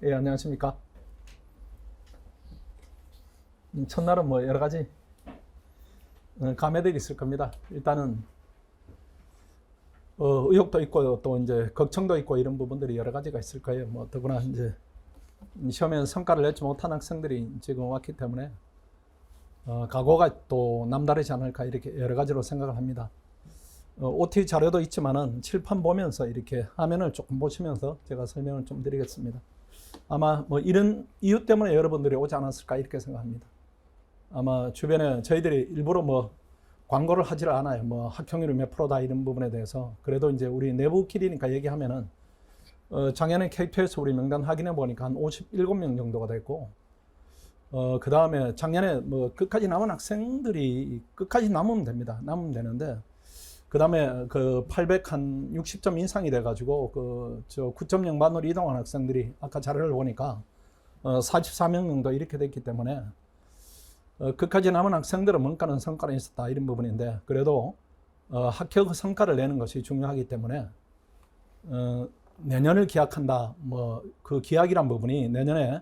예, 안녕하십니까. 첫날은 뭐 여러 가지 감회들이 있을 겁니다. 일단은 의욕도 있고 또 이제 걱정도 있고 이런 부분들이 여러 가지가 있을 거예요. 뭐 더구나 이제 시험에 성과를 내지 못한 학생들이 지금 왔기 때문에 각오가 또 남다르지 않을까 이렇게 여러 가지로 생각을 합니다. OT 자료도 있지만은 칠판 보면서 이렇게 화면을 조금 보시면서 제가 설명을 좀 드리겠습니다. 아마 뭐 이런 이유 때문에 여러분들이 오지 않았을까 이렇게 생각합니다. 아마 주변에 저희들이 일부러 뭐 광고를 하질 않아요. 뭐 학형률이 몇 프로다 이런 부분에 대해서. 그래도 이제 우리 내부끼리니까 얘기하면은 작년에 KP에서 우리 명단 확인해 보니까 한 57명 정도가 됐고, 그 다음에 작년에 뭐 끝까지 남은 학생들이 끝까지 남으면 됩니다. 남으면 되는데, 그 다음에 그 860점 인상이 돼가지고 저 9.0 반으로 이동한 학생들이 아까 자료를 보니까 44명 정도 이렇게 됐기 때문에 끝까지 남은 학생들은 뭔가는 성과는 있었다 이런 부분인데, 그래도 합격 성과를 내는 것이 중요하기 때문에 내년을 기약한다, 뭐 그 기약이란 부분이 내년에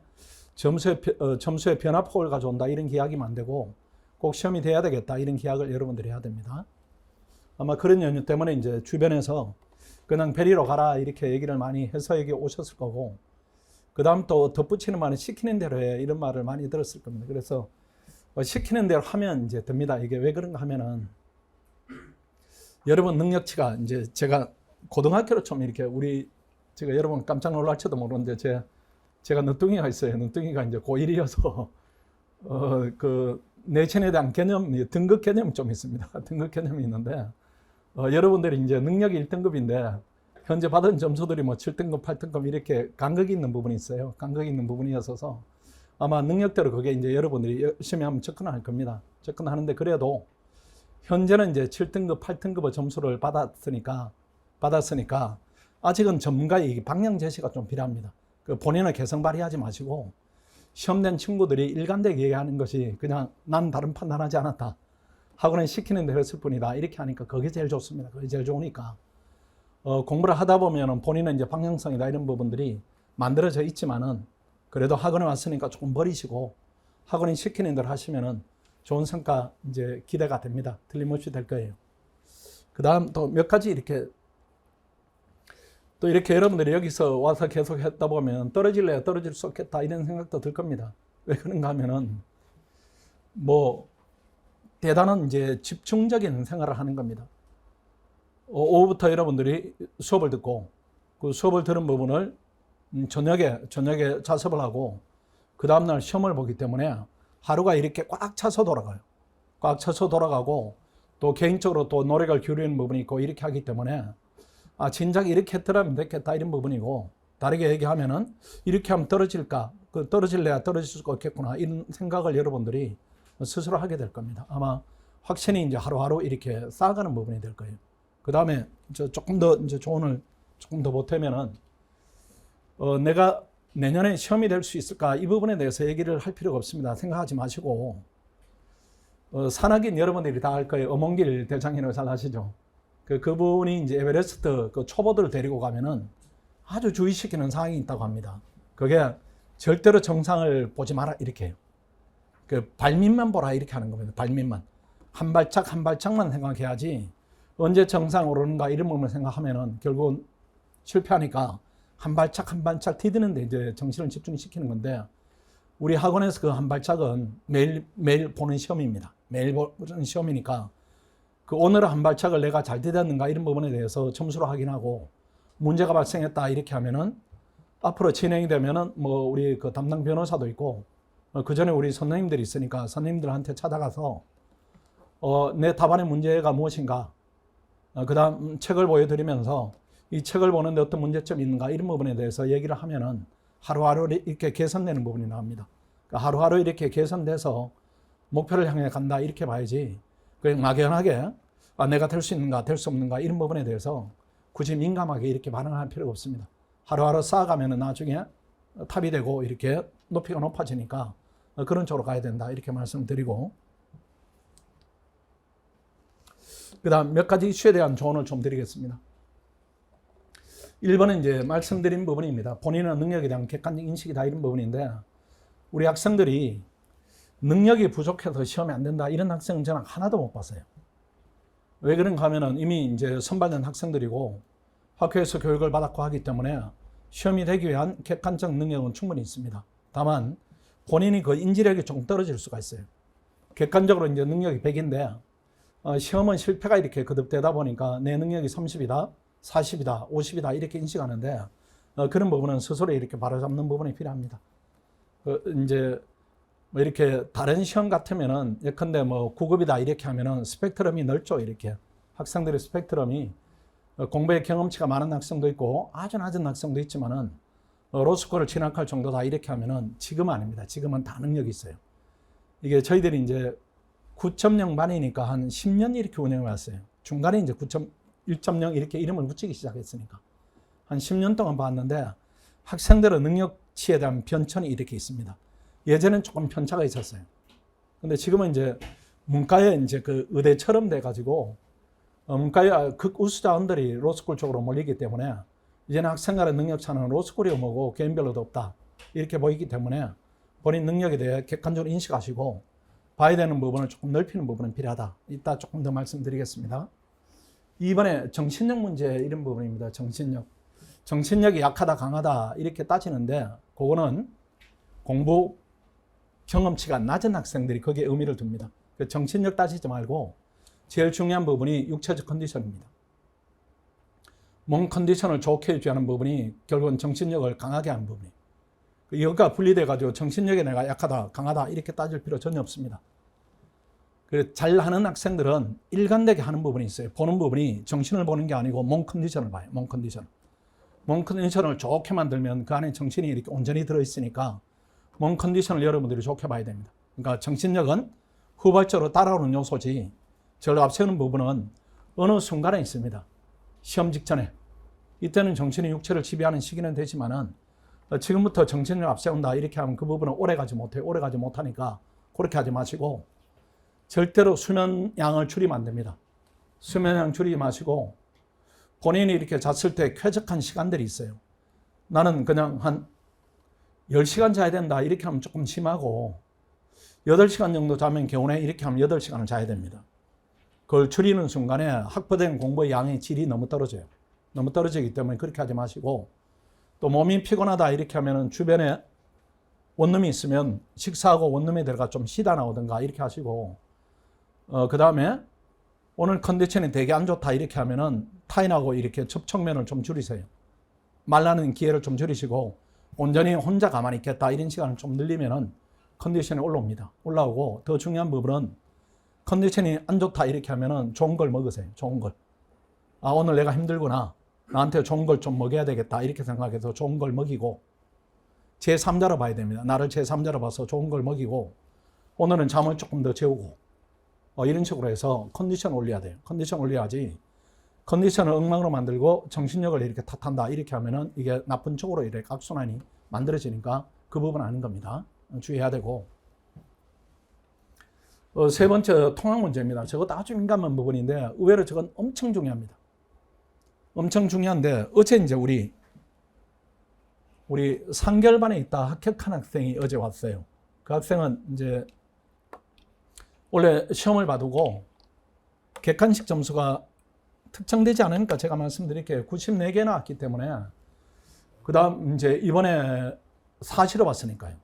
점수의 변화폭을 가져온다 이런 기약이면 안 되고 꼭 시험이 돼야 되겠다 이런 기약을 여러분들이 해야 됩니다. 아마 그런 연유 때문에 이제 주변에서 그냥 베리로 가라 이렇게 얘기를 많이 해서 여기 오셨을 거고, 그 다음 또 덧붙이는 말은 시키는 대로 해 이런 말을 많이 들었을 겁니다. 그래서 시키는 대로 하면 이제 됩니다. 이게 왜 그런가 하면은 여러분 능력치가 이제 제가 고등학교로 좀 이렇게 제가 여러분 깜짝 놀랄지도 모르는데 제가 늦둥이가 있어요. 늦둥이가 이제 고1이어서 그 내신에 대한 개념, 등급 개념이 좀 있습니다. 등급 개념이 있는데 여러분들이 이제 능력이 1등급인데 현재 받은 점수들이 뭐 7등급, 8등급 이렇게 간극이 있는 부분이 있어요. 간극이 있는 부분이어서 아마 능력대로 그게 이제 여러분들이 열심히 하면 접근할 겁니다. 접근하는데 그래도 현재는 이제 7등급, 8등급의 점수를 받았으니까 아직은 전문가의 방향 제시가 좀 필요합니다. 본인의 개성 발휘하지 마시고 시험 낸 친구들이 일관되게 얘기하는 것이 그냥 난 다른 판단하지 않았다. 학원에 시키는 대로 했을 뿐이다. 이렇게 하니까 그게 제일 좋습니다. 그게 제일 좋으니까 공부를 하다 보면 본인의 이제 방향성이다 이런 부분들이 만들어져 있지만은 그래도 학원에 왔으니까 조금 버리시고 학원이 시키는 대로 하시면은 좋은 성과 이제 기대가 됩니다. 틀림없이 될 거예요. 그 다음 또 몇 가지 이렇게 여러분들이 여기서 와서 계속 했다 보면 떨어질래야 떨어질 수 없겠다 이런 생각도 들 겁니다. 왜 그런가 하면은 뭐 대단한 이제 집중적인 생활을 하는 겁니다. 오후부터 여러분들이 수업을 듣고 그 수업을 들은 부분을 저녁에 자습을 하고 그 다음날 시험을 보기 때문에 하루가 이렇게 꽉 차서 돌아가요. 꽉 차서 돌아가고 또 개인적으로 또 노력을 기울이는 부분이 있고 이렇게 하기 때문에 진작 이렇게 했더라면 됐겠다 이런 부분이고, 다르게 얘기하면은 이렇게 하면 떨어질까, 떨어질래야 떨어질 수가 없겠구나 이런 생각을 여러분들이 스스로 하게 될 겁니다. 아마 확신이 이제 하루하루 이렇게 쌓아가는 부분이 될 거예요. 그 다음에 조금 더 이제 조언을 조금 더 보태면은 내가 내년에 시험이 될 수 있을까 이 부분에 대해서 얘기를 할 필요가 없습니다. 생각하지 마시고 산악인 여러분들이 다 알 거예요. 엄원길 대장이라고 잘 아시죠? 그분이 이제 에베레스트 초보들을 데리고 가면은 아주 주의시키는 사항이 있다고 합니다. 그게 절대로 정상을 보지 마라 이렇게 해요. 발밑만 보라 이렇게 하는 겁니다. 발밑만. 한 발짝 한 발짝만 생각해야지 언제 정상 오르는가 이런 부분을 생각하면은 결국은 실패하니까 한 발짝 한 발짝 디디는데 이제 정신을 집중시키는 건데, 우리 학원에서 그 한 발짝은 매일 보는 시험입니다. 매일 보는 시험이니까 오늘 한 발짝을 내가 잘 디뎠는가 이런 부분에 대해서 점수로 확인하고 문제가 발생했다 이렇게 하면은 앞으로 진행이 되면은 뭐 우리 그 담당 변호사도 있고 그 전에 우리 선생님들이 있으니까 선생님들한테 찾아가서 내 답안의 문제가 무엇인가, 그 다음 책을 보여드리면서 이 책을 보는데 어떤 문제점이 있는가 이런 부분에 대해서 얘기를 하면은 하루하루 이렇게 개선되는 부분이 나옵니다. 그러니까 하루하루 이렇게 개선돼서 목표를 향해 간다 이렇게 봐야지, 그냥 막연하게 내가 될 수 있는가 될 수 없는가 이런 부분에 대해서 굳이 민감하게 이렇게 반응할 필요가 없습니다. 하루하루 쌓아가면 나중에 탑이 되고 이렇게 높이가 높아지니까 그런 쪽으로 가야 된다 이렇게 말씀드리고, 그 다음 몇 가지 이슈에 대한 조언을 좀 드리겠습니다. 1번은 이제 말씀드린 부분입니다. 본인의 능력에 대한 객관적 인식이다 이런 부분인데 우리 학생들이 능력이 부족해서 시험이 안 된다 이런 학생은 저는 하나도 못 봤어요. 왜 그런가 하면은 이미 이제 선발된 학생들이고 학교에서 교육을 받았고 하기 때문에 시험이 되기 위한 객관적 능력은 충분히 있습니다. 다만 본인이 그 인지력이 조금 떨어질 수가 있어요. 객관적으로 이제 능력이 100인데 시험은 실패가 이렇게 거듭되다 보니까 내 능력이 30이다, 40이다, 50이다 이렇게 인식하는데 그런 부분은 스스로 이렇게 바로잡는 부분이 필요합니다. 이제 뭐 이렇게 다른 시험 같으면은 예컨대 뭐 9급이다 이렇게 하면은 스펙트럼이 넓죠. 이렇게 학생들의 스펙트럼이 공부에 경험치가 많은 학생도 있고 아주 낮은 학생도 있지만은 로스쿨을 진학할 정도다 이렇게 하면은 지금은 아닙니다. 지금은 다 능력이 있어요. 이게 저희들이 이제 9.0 반이니까 한 10년 이렇게 운영해 왔어요. 중간에 이제 1.0 이렇게 이름을 붙이기 시작했으니까 한 10년 동안 봤는데 학생들의 능력치에 대한 변천이 이렇게 있습니다. 예전엔 조금 편차가 있었어요. 근데 지금은 이제 문과에 이제 그 의대처럼 돼가지고 문과의 극우수자원들이 로스쿨 쪽으로 몰리기 때문에 이제는 학생간의 능력차는 로스쿨이 뭐고 개인별로도 없다 이렇게 보이기 때문에 본인 능력에 대해 객관적으로 인식하시고 봐야 되는 부분을 조금 넓히는 부분은 필요하다. 이따 조금 더 말씀드리겠습니다. 2번에 정신력 문제 이런 부분입니다. 정신력이 약하다 강하다 이렇게 따지는데 그거는 공부 경험치가 낮은 학생들이 거기에 의미를 둡니다. 정신력 따지지 말고 제일 중요한 부분이 육체적 컨디션입니다. 몸 컨디션을 좋게 유지하는 부분이 결국은 정신력을 강하게 하는 부분이에요. 이거가 분리돼가지고 정신력에 내가 약하다 강하다 이렇게 따질 필요 전혀 없습니다. 잘하는 학생들은 일관되게 하는 부분이 있어요. 보는 부분이 정신을 보는 게 아니고 몸 컨디션을 봐요. 몸 컨디션을 좋게 만들면 그 안에 정신이 이렇게 온전히 들어있으니까 몸 컨디션을 여러분들이 좋게 봐야 됩니다. 그러니까 정신력은 후발적으로 따라오는 요소지 저를 앞세우는 부분은 어느 순간에 있습니다. 시험 직전에. 이때는 정신이 육체를 지배하는 시기는 되지만은 지금부터 정신을 앞세운다 이렇게 하면 그 부분은 오래 가지 못해요. 오래 가지 못하니까 그렇게 하지 마시고 절대로 수면 양을 줄이면 안 됩니다. 수면 양 줄이지 마시고 본인이 이렇게 잤을 때 쾌적한 시간들이 있어요. 나는 그냥 한 10시간 자야 된다 이렇게 하면 조금 심하고 8시간 정도 자면 개운해 이렇게 하면 8시간을 자야 됩니다. 그걸 줄이는 순간에 확보된 공부의 양의 질이 너무 떨어져요. 너무 떨어지기 때문에 그렇게 하지 마시고 또 몸이 피곤하다 이렇게 하면 주변에 원룸이 있으면 식사하고 원룸에 들어가 좀 쉬다 나오든가 이렇게 하시고 그 다음에 오늘 컨디션이 되게 안 좋다 이렇게 하면은 타인하고 이렇게 접촉면을 좀 줄이세요. 말라는 기회를 좀 줄이시고 온전히 혼자 가만히 있겠다 이런 시간을 좀 늘리면은 컨디션이 올라오고 더 중요한 부분은 컨디션이 안 좋다 이렇게 하면은 좋은 걸 먹으세요. 좋은 걸. 아 오늘 내가 힘들구나. 나한테 좋은 걸 좀 먹여야 되겠다 이렇게 생각해서 좋은 걸 먹이고 제3자로 봐야 됩니다. 나를 제3자로 봐서 좋은 걸 먹이고 오늘은 잠을 조금 더 재우고 이런 식으로 해서 컨디션을 올려야 돼요. 컨디션 올려야지 컨디션을 엉망으로 만들고 정신력을 이렇게 탓한다 이렇게 하면은 이게 나쁜 쪽으로 이렇게 악순환이 만들어지니까 그 부분 아닌 겁니다. 주의해야 되고 세 번째 통학 문제입니다. 저것도 아주 민감한 부분인데 의외로 저건 엄청 중요합니다. 엄청 중요한데 어제 이제 우리 상결반에 있다 합격한 학생이 어제 왔어요. 그 학생은 이제 원래 시험을 봐두고 객관식 점수가 특정되지 않으니까 제가 말씀드릴게요. 94개 나왔기 때문에 그 다음 이제 이번에 사시로 봤으니까요.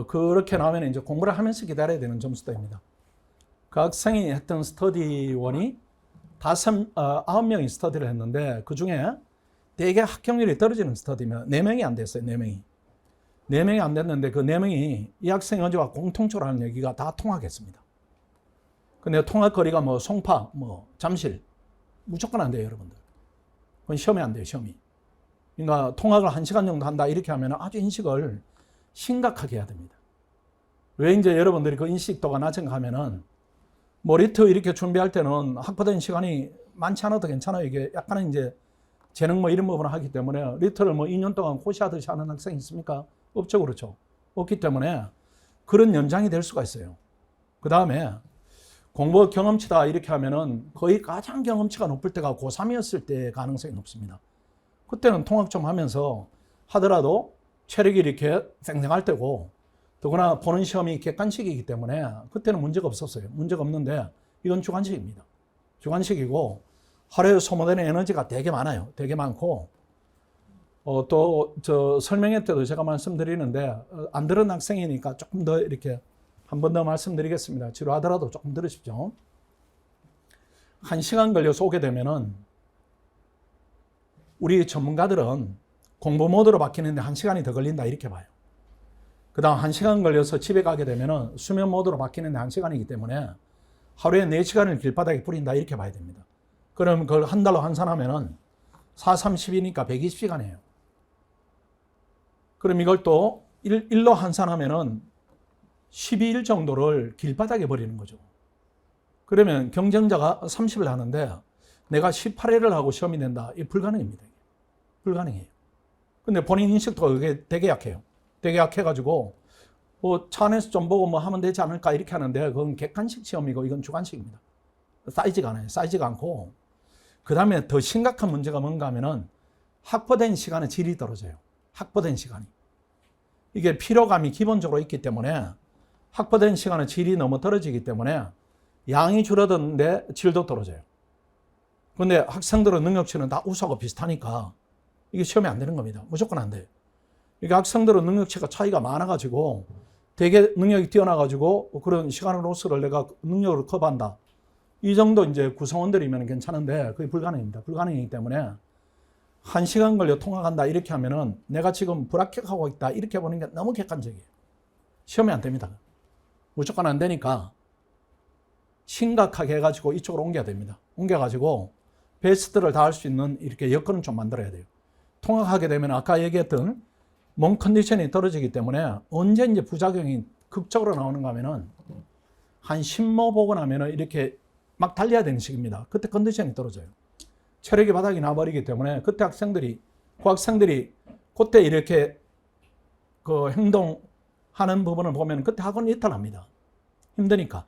그렇게 나오면 이제 공부를 하면서 기다려야 되는 점수대입니다. 그 학생이 했던 스터디원이 9명이 스터디를 했는데 그 중에 되게 합격률이 떨어지는 스터디면 4명이 안 됐어요. 4명이 안 됐는데 그 4명이 이 학생이 어제와 공통적으로 하는 얘기가 다 통학했습니다. 근데 통학거리가 뭐 송파, 뭐 잠실 무조건 안 돼요, 여러분들. 그건 시험이 안 돼요, 시험이. 그러니까 통학을 1시간 정도 한다 이렇게 하면 아주 인식을 심각하게 해야 됩니다. 왜 이제 여러분들이 그 인식도가 낮은가 하면은 뭐 리트 이렇게 준비할 때는 확보된 시간이 많지 않아도 괜찮아요. 이게 약간은 이제 재능 뭐 이런 부분을 하기 때문에 리트를 뭐 2년 동안 고시하듯이 하는 학생이 있습니까? 없죠, 그렇죠. 없기 때문에 그런 연장이 될 수가 있어요. 그 다음에 공부 경험치다 이렇게 하면은 거의 가장 경험치가 높을 때가 고3이었을 때 가능성이 높습니다. 그때는 통학 좀 하면서 하더라도 체력이 이렇게 쌩쌩할 때고, 더구나 보는 시험이 객관식이기 때문에 그때는 문제가 없었어요. 문제가 없는데 이건 주관식입니다. 주관식이고 하루에 소모되는 에너지가 되게 많아요. 되게 많고, 또 저 설명회 때도 제가 말씀드리는데 안 들은 학생이니까 조금 더 이렇게 한 번 더 말씀드리겠습니다. 지루하더라도 조금 들으십시오. 1시간 걸려서 오게 되면은 우리 전문가들은 공부 모드로 바뀌는데 1시간이 더 걸린다 이렇게 봐요. 그 다음 1시간 걸려서 집에 가게 되면은 수면 모드로 바뀌는데 1시간이기 때문에 하루에 4시간을 길바닥에 뿌린다 이렇게 봐야 됩니다. 그럼 그걸 한 달로 환산하면은 4, 30이니까 120시간이에요. 그럼 이걸 또 일로 환산하면은 12일 정도를 길바닥에 버리는 거죠. 그러면 경쟁자가 30을 하는데 내가 18회를 하고 시험이 된다. 이게 불가능입니다. 불가능해요. 근데 본인 인식도 그게 되게 약해요. 되게 약해가지고 뭐 차 안에서 좀 보고 뭐 하면 되지 않을까 이렇게 하는데 그건 객관식 시험이고 이건 주관식입니다. 쌓이지가 않아요. 쌓이지가 않고, 그 다음에 더 심각한 문제가 뭔가 하면은 확보된 시간의 질이 떨어져요. 확보된 시간이. 이게 피로감이 기본적으로 있기 때문에 확보된 시간의 질이 너무 떨어지기 때문에 양이 줄어드는데 질도 떨어져요. 그런데 학생들의 능력치는 다 우수하고 비슷하니까 이게 시험이 안 되는 겁니다. 무조건 안 돼요. 이게 학생들의 능력치가 차이가 많아가지고 되게 능력이 뛰어나가지고 그런 시간의 로스를 내가 능력으로 커버한다. 이 정도 이제 구성원들이면 괜찮은데 그게 불가능입니다. 불가능이기 때문에 1시간 걸려 통학한다 이렇게 하면은 내가 지금 불합격하고 있다 이렇게 보는 게 너무 객관적이에요. 시험이 안 됩니다. 무조건 안 되니까 심각하게 해가지고 이쪽으로 옮겨야 됩니다. 옮겨가지고 베스트를 다 할 수 있는 이렇게 여건을 좀 만들어야 돼요. 통학하게 되면 아까 얘기했던 몸 컨디션이 떨어지기 때문에 언제 이제 부작용이 극적으로 나오는가 하면은 한 10모 보고 나면은 이렇게 막 달려야 되는 시기입니다. 그때 컨디션이 떨어져요. 체력이 바닥이 나버리기 때문에 그때 고학생들이 그때 이렇게 그 행동하는 부분을 보면 그때 학원 이탈합니다. 힘드니까.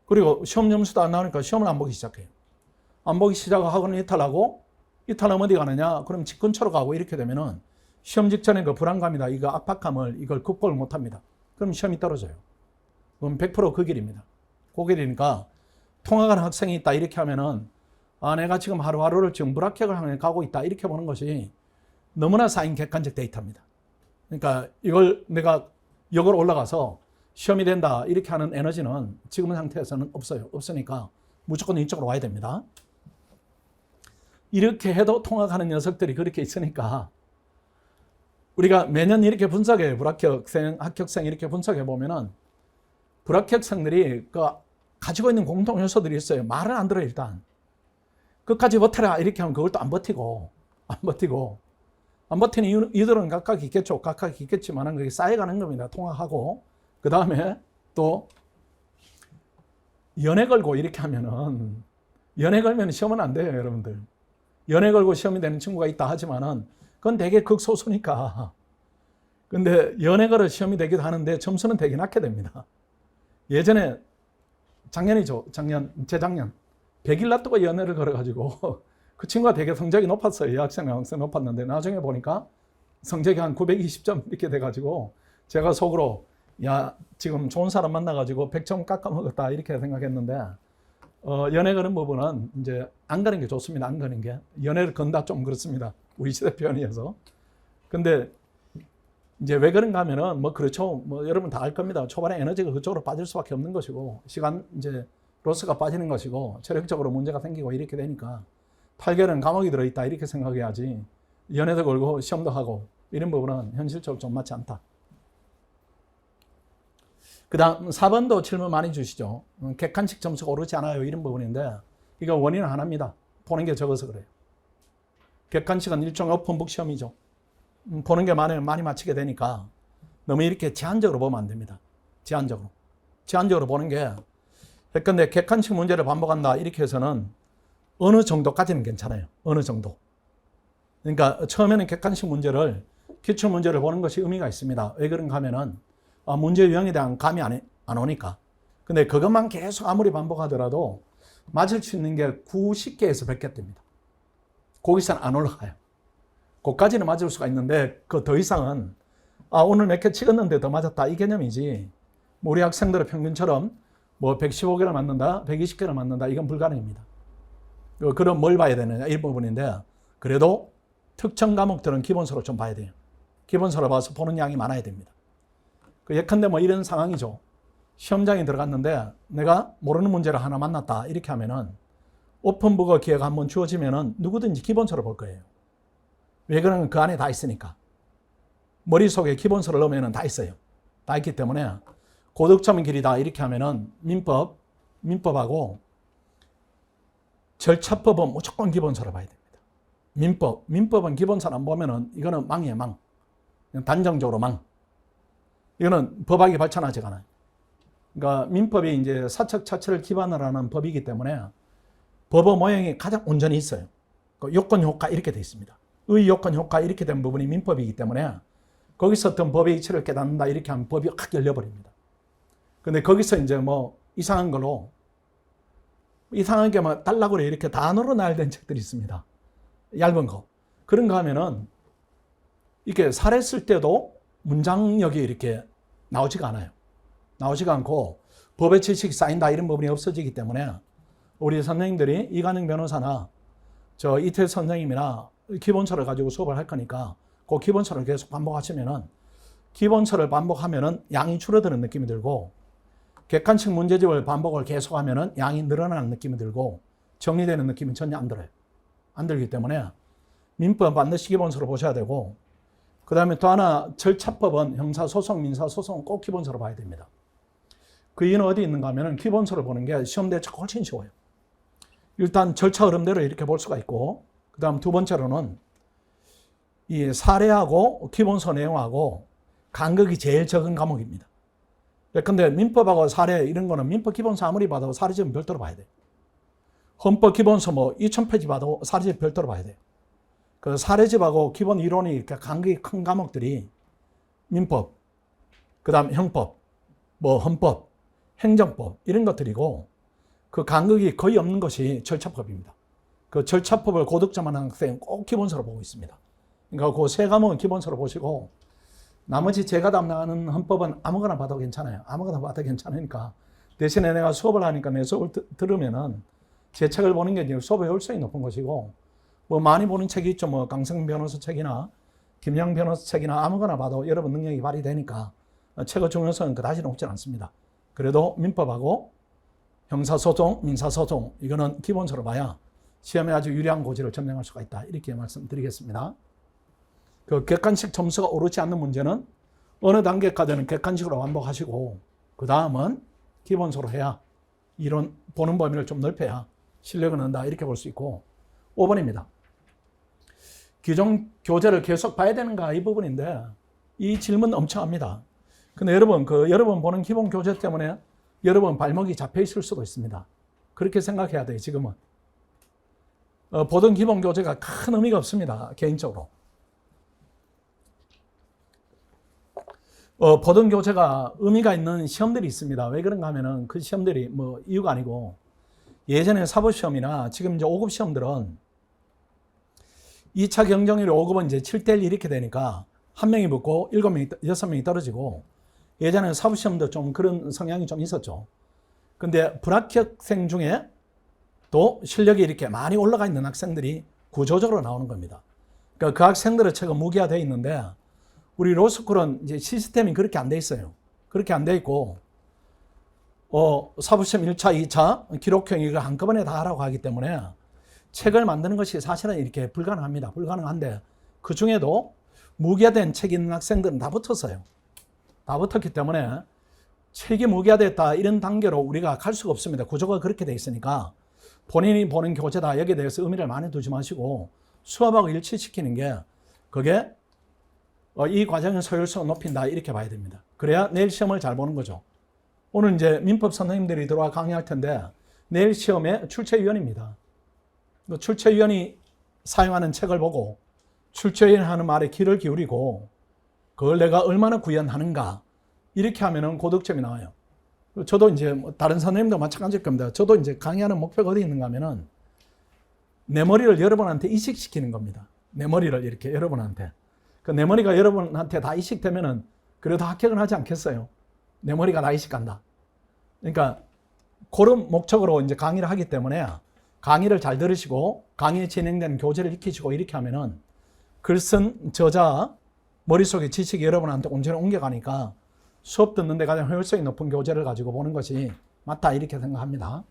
그리고 시험 점수도 안 나오니까 시험을 안 보기 시작해요. 안 보기 시작하고 학원을 이탈하고, 이탈하면 어디 가느냐? 그럼 집 근처로 가고 이렇게 되면은 시험 직전에 그 불안감이다, 이거 압박감을 이걸 극복을 못 합니다. 그럼 시험이 떨어져요. 그럼 100% 그 길입니다. 그 길이니까 통학하는 학생이 있다 이렇게 하면은 내가 지금 하루하루를 지금 불합격을 향해 가고 있다 이렇게 보는 것이 너무나 쌓인 객관적 데이터입니다. 그러니까 이걸 내가 역으로 올라가서 시험이 된다 이렇게 하는 에너지는 지금 상태에서는 없어요. 없으니까 무조건 이쪽으로 와야 됩니다. 이렇게 해도 통학하는 녀석들이 그렇게 있으니까 우리가 매년 이렇게 분석해요. 불합격생, 합격생 이렇게 분석해 보면은 불합격생들이 가지고 있는 공통 요소들이 있어요. 말은 안 들어요. 일단 끝까지 버텨라 이렇게 하면 그걸 또 안 버티고 안 버티는 이들은 각각 있겠죠. 각각 있겠지만 그게 쌓여가는 겁니다. 통학하고 그 다음에 또 연애 걸고 이렇게 하면은, 연애 걸면 시험은 안 돼요, 여러분들. 연애 걸고 시험이 되는 친구가 있다 하지만은 그건 되게 극소수니까. 근데 연애 걸어 시험이 되기도 하는데 점수는 되게 낮게 됩니다. 예전에 재작년 100일 놔두고 연애를 걸어가지고 그 친구가 되게 성적이 높았어요. 여학생 높았는데 나중에 보니까 성적이 한 920점 이렇게 돼가지고 제가 속으로 야, 지금 좋은 사람 만나가지고 100점 깎아먹었다 이렇게 생각했는데, 연애 거는 부분은 이제 안 가는 게 좋습니다. 안 가는 게. 연애를 건다 좀 그렇습니다. 우리 시대 표현이어서. 근데 이제 왜 그런가 하면은 뭐 그렇죠. 뭐 여러분 다 알 겁니다. 초반에 에너지가 그쪽으로 빠질 수밖에 없는 것이고, 시간 이제 로스가 빠지는 것이고, 체력적으로 문제가 생기고 이렇게 되니까 8개월은 감옥이 들어있다 이렇게 생각해야지, 연애도 걸고 시험도 하고 이런 부분은 현실적으로 좀 맞지 않다. 그 다음 4번도 질문 많이 주시죠. 객관식 점수가 오르지 않아요 이런 부분인데, 이거 원인은 하나입니다. 보는 게 적어서 그래요. 객관식은 일종의 오픈북 시험이죠. 보는 게 많이 맞히게 되니까 너무 이렇게 제한적으로 보면 안 됩니다. 제한적으로 보는 게, 근데 객관식 문제를 반복한다 이렇게 해서는 어느 정도까지는 괜찮아요. 어느 정도. 그러니까 처음에는 객관식 문제를, 기출 문제를 보는 것이 의미가 있습니다. 왜 그런가 하면은 문제 유형에 대한 감이 안 오니까. 근데 그것만 계속 아무리 반복하더라도 맞을 수 있는 게 90개에서 100개 됩니다. 거기서는 안 올라가요. 그까지는 맞을 수가 있는데 그 더 이상은 오늘 몇 개 찍었는데 더 맞았다 이 개념이지 우리 학생들의 평균처럼 뭐 115개를 맞는다 120개를 맞는다 이건 불가능입니다. 그럼 뭘 봐야 되느냐 이 부분인데 그래도 특정 과목들은 기본서로 좀 봐야 돼요. 기본서로 봐서 보는 양이 많아야 됩니다. 예컨대 뭐 이런 상황이죠. 시험장에 들어갔는데 내가 모르는 문제를 하나 만났다 이렇게 하면은 오픈북어 기회가 한번 주어지면은 누구든지 기본서를 볼 거예요. 왜 그러면 그 안에 다 있으니까. 머릿속에 기본서를 넣으면 다 있어요. 다 있기 때문에 고득점 길이다 이렇게 하면은 민법하고 절차법은 무조건 기본서를 봐야 됩니다. 민법은 기본서를 안 보면은 이거는 망이에요, 망. 단정적으로 망. 이거는 법학이 발전하지가 않아요. 그러니까 민법이 이제 사척 자체를 기반으로 하는 법이기 때문에 법의 모형이 가장 온전히 있어요. 요건 효과 이렇게 되어 있습니다. 의 요건 효과 이렇게 된 부분이 민법이기 때문에 거기서 어떤 법의 이치를 깨닫는다 이렇게 하면 법이 확 열려버립니다. 근데 거기서 이제 뭐 이상한 걸로 이상하게 막 달라고 이렇게 단어로 나열된 책들이 있습니다. 얇은 거. 그런 거 하면은 이렇게 사례 쓸 때도 문장력이 이렇게 나오지가 않아요. 나오지가 않고 법의 지식이 쌓인다 이런 부분이 없어지기 때문에 우리 선생님들이 이관영 변호사나 저 이태 선생님이나 기본서를 가지고 수업을 할 거니까 그 기본서를 계속 반복하시면은 기본서를 반복하면은 양이 줄어드는 느낌이 들고 객관식 문제집을 반복을 계속하면은 양이 늘어나는 느낌이 들고 정리되는 느낌이 전혀 안 들어요. 안 들기 때문에 민법 반드시 기본서로 보셔야 되고 그 다음에 또 하나 절차법은 형사소송, 민사소송은 꼭 기본서로 봐야 됩니다. 그 이유는 어디 있는가 하면 기본서를 보는 게 시험 대처가 훨씬 쉬워요. 일단 절차 흐름대로 이렇게 볼 수가 있고 그 다음 두 번째로는 이 사례하고 기본서 내용하고 간극이 제일 적은 과목입니다. 근데 민법하고 사례 이런 거는 민법 기본서 아무리 봐도 사례집은 별도로 봐야 돼요. 헌법 기본서 뭐 2000페이지 봐도 사례집 별도로 봐야 돼요. 그 사례집하고 기본 이론이 이렇게 간극이 큰 과목들이 민법, 그 다음 형법, 뭐 헌법, 행정법 이런 것들이고 그 간극이 거의 없는 것이 절차법입니다. 그 절차법을 고득점하는 학생은 꼭 기본서로 보고 있습니다. 그러니까 그 세 과목은 기본서로 보시고 나머지 제가 담당하는 헌법은 아무거나 봐도 괜찮아요. 아무거나 봐도 괜찮으니까 대신에 내가 수업을 하니까 내 수업을 들으면은 제 책을 보는 게 수업의 효율성이 높은 것이고 뭐 많이 보는 책이 있죠. 뭐 강성 변호사 책이나 김양 변호사 책이나 아무거나 봐도 여러분 능력이 발휘되니까 책의 중요성은 그다지 높지 않습니다. 그래도 민법하고 형사소송, 민사소송 이거는 기본서로 봐야 시험에 아주 유리한 고지를 점령할 수가 있다. 이렇게 말씀드리겠습니다. 그 객관식 점수가 오르지 않는 문제는 어느 단계까지는 객관식으로 반복하시고 그 다음은 기본서로 해야 이론 보는 범위를 좀 넓혀야 실력을 는다 이렇게 볼 수 있고 5번입니다. 기존 교재를 계속 봐야 되는가 이 부분인데 이 질문 엄청 합니다. 근데 여러분 여러분 보는 기본 교재 때문에 여러분 발목이 잡혀 있을 수도 있습니다. 그렇게 생각해야 돼요. 지금은 보던 기본 교재가 큰 의미가 없습니다. 개인적으로 보던 교재가 의미가 있는 시험들이 있습니다. 왜 그런가 하면은 그 시험들이 뭐 이유가 아니고 예전에 사법시험이나 지금 이제 5급 시험들은 2차 경쟁률이 5급은 이제 7대1 이렇게 되니까 한 명이 붙고 7명이, 6명이 떨어지고 예전에 사법시험도 좀 그런 성향이 좀 있었죠. 근데 불합격생 중에 또 실력이 이렇게 많이 올라가 있는 학생들이 구조적으로 나오는 겁니다. 그러니까 그 학생들의 책은 무기화되어 있는데 우리 로스쿨은 이제 시스템이 그렇게 안 돼 있어요. 그렇게 안 돼 있고, 사법시험 1차, 2차 기록형 이거 한꺼번에 다 하라고 하기 때문에 책을 만드는 것이 사실은 이렇게 불가능합니다. 불가능한데 그 중에도 무기화된 책이 있는 학생들은 다 붙었어요. 다 붙었기 때문에 책이 무기화됐다 이런 단계로 우리가 갈 수가 없습니다. 구조가 그렇게 돼 있으니까 본인이 보는 교재다 여기에 대해서 의미를 많이 두지 마시고 수업하고 일치시키는 게 그게 이 과정의 소율성을 높인다 이렇게 봐야 됩니다. 그래야 내일 시험을 잘 보는 거죠. 오늘 이제 민법 선생님들이 들어와 강의할 텐데 내일 시험에 출제위원입니다. 출제위원이 사용하는 책을 보고 출제위원이 하는 말에 귀를 기울이고 그걸 내가 얼마나 구현하는가 이렇게 하면은 고득점이 나와요. 저도 이제 다른 선생님도 마찬가지일 겁니다. 저도 이제 강의하는 목표가 어디 있는가 하면은 내 머리를 여러분한테 이식시키는 겁니다. 내 머리를 이렇게 여러분한테. 그 내 머리가 여러분한테 다 이식되면은 그래도 합격은 하지 않겠어요? 내 머리가 다 이식간다. 그러니까 그런 목적으로 이제 강의를 하기 때문에 강의를 잘 들으시고 강의에 진행되는 교재를 익히시고 이렇게 하면은 글 쓴 저자 머릿속에 지식이 여러분한테 온전히 옮겨가니까 수업 듣는데 가장 효율성이 높은 교재를 가지고 보는 것이 맞다 이렇게 생각합니다.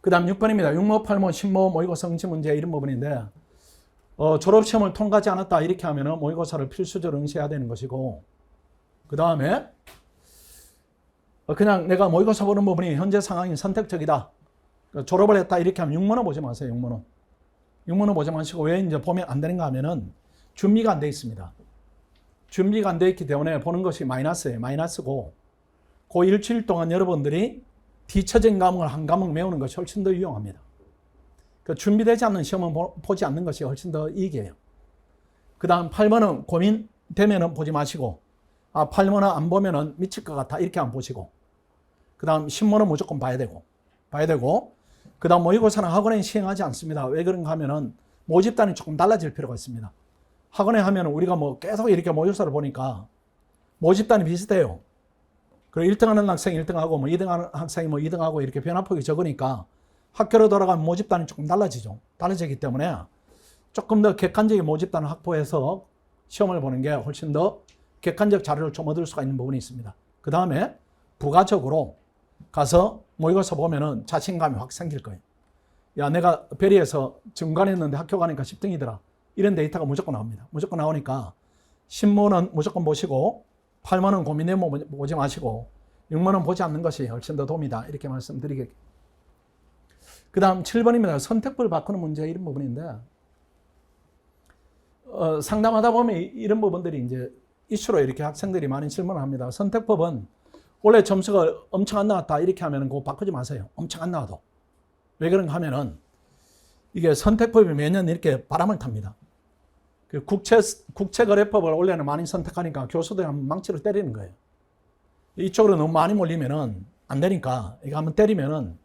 그 다음 6번입니다. 6모, 8모, 10모 모의고사 응시 문제 이런 부분인데 졸업시험을 통과하지 않았다 이렇게 하면은 모의고사를 필수적으로 응시해야 되는 것이고 그 다음에 그냥 내가 모의고사 보는 부분이 현재 상황이 선택적이다. 졸업을 했다 이렇게 하면 6모는 보지 마세요. 6모는. 6모는 보지 마시고 왜 이제 보면 안 되는가 하면은 준비가 안 돼 있습니다. 준비가 안 돼 있기 때문에 보는 것이 마이너스예요. 마이너스고 그 일주일 동안 여러분들이 뒤처진 과목을 한 과목 외우는 것이 훨씬 더 유용합니다. 그 준비되지 않는 시험은 보지 않는 것이 훨씬 더 이익이에요. 그 다음 8번은 고민되면은 보지 마시고 8번은 안 보면은 미칠 것 같아 이렇게 안 보시고 그 다음 10번은 무조건 봐야 되고 그 다음 모의고사는 학원에 시행하지 않습니다. 왜 그런가 하면은 모집단이 조금 달라질 필요가 있습니다. 학원에 하면 우리가 뭐 계속 이렇게 모의고사를 보니까 모집단이 비슷해요. 그리고 1등 하는 학생이 1등하고 뭐 2등 하는 학생이 뭐 2등하고 이렇게 변화폭이 적으니까 학교로 돌아가면 모집단이 조금 달라지죠. 달라지기 때문에 조금 더 객관적인 모집단을 확보해서 시험을 보는 게 훨씬 더 객관적 자료를 좀 얻을 수가 있는 부분이 있습니다. 그 다음에 부가적으로 가서 모의고사 보면은 자신감이 확 생길 거예요. 야, 내가 베리에서 중간했는데 학교 가니까 10등이더라. 이런 데이터가 무조건 나옵니다. 무조건 나오니까 10모는 무조건 보시고 8모는 고민해 보지 마시고 6모는 보지 않는 것이 훨씬 더 도움이다. 이렇게 말씀드리겠습니다. 그 다음 7번입니다. 선택법을 바꾸는 문제 이런 부분인데 상담하다 보면 이런 부분들이 이제 이슈로 이렇게 학생들이 많이 질문을 합니다. 선택법은 원래 점수가 엄청 안 나왔다 이렇게 하면 그거 바꾸지 마세요. 엄청 안 나와도. 왜 그런가 하면은 이게 선택법이 매년 이렇게 바람을 탑니다. 그 국채거래법을 원래는 많이 선택하니까 교수들이 한번 망치로 때리는 거예요. 이쪽으로 너무 많이 몰리면은 안 되니까 이거 한번 때리면은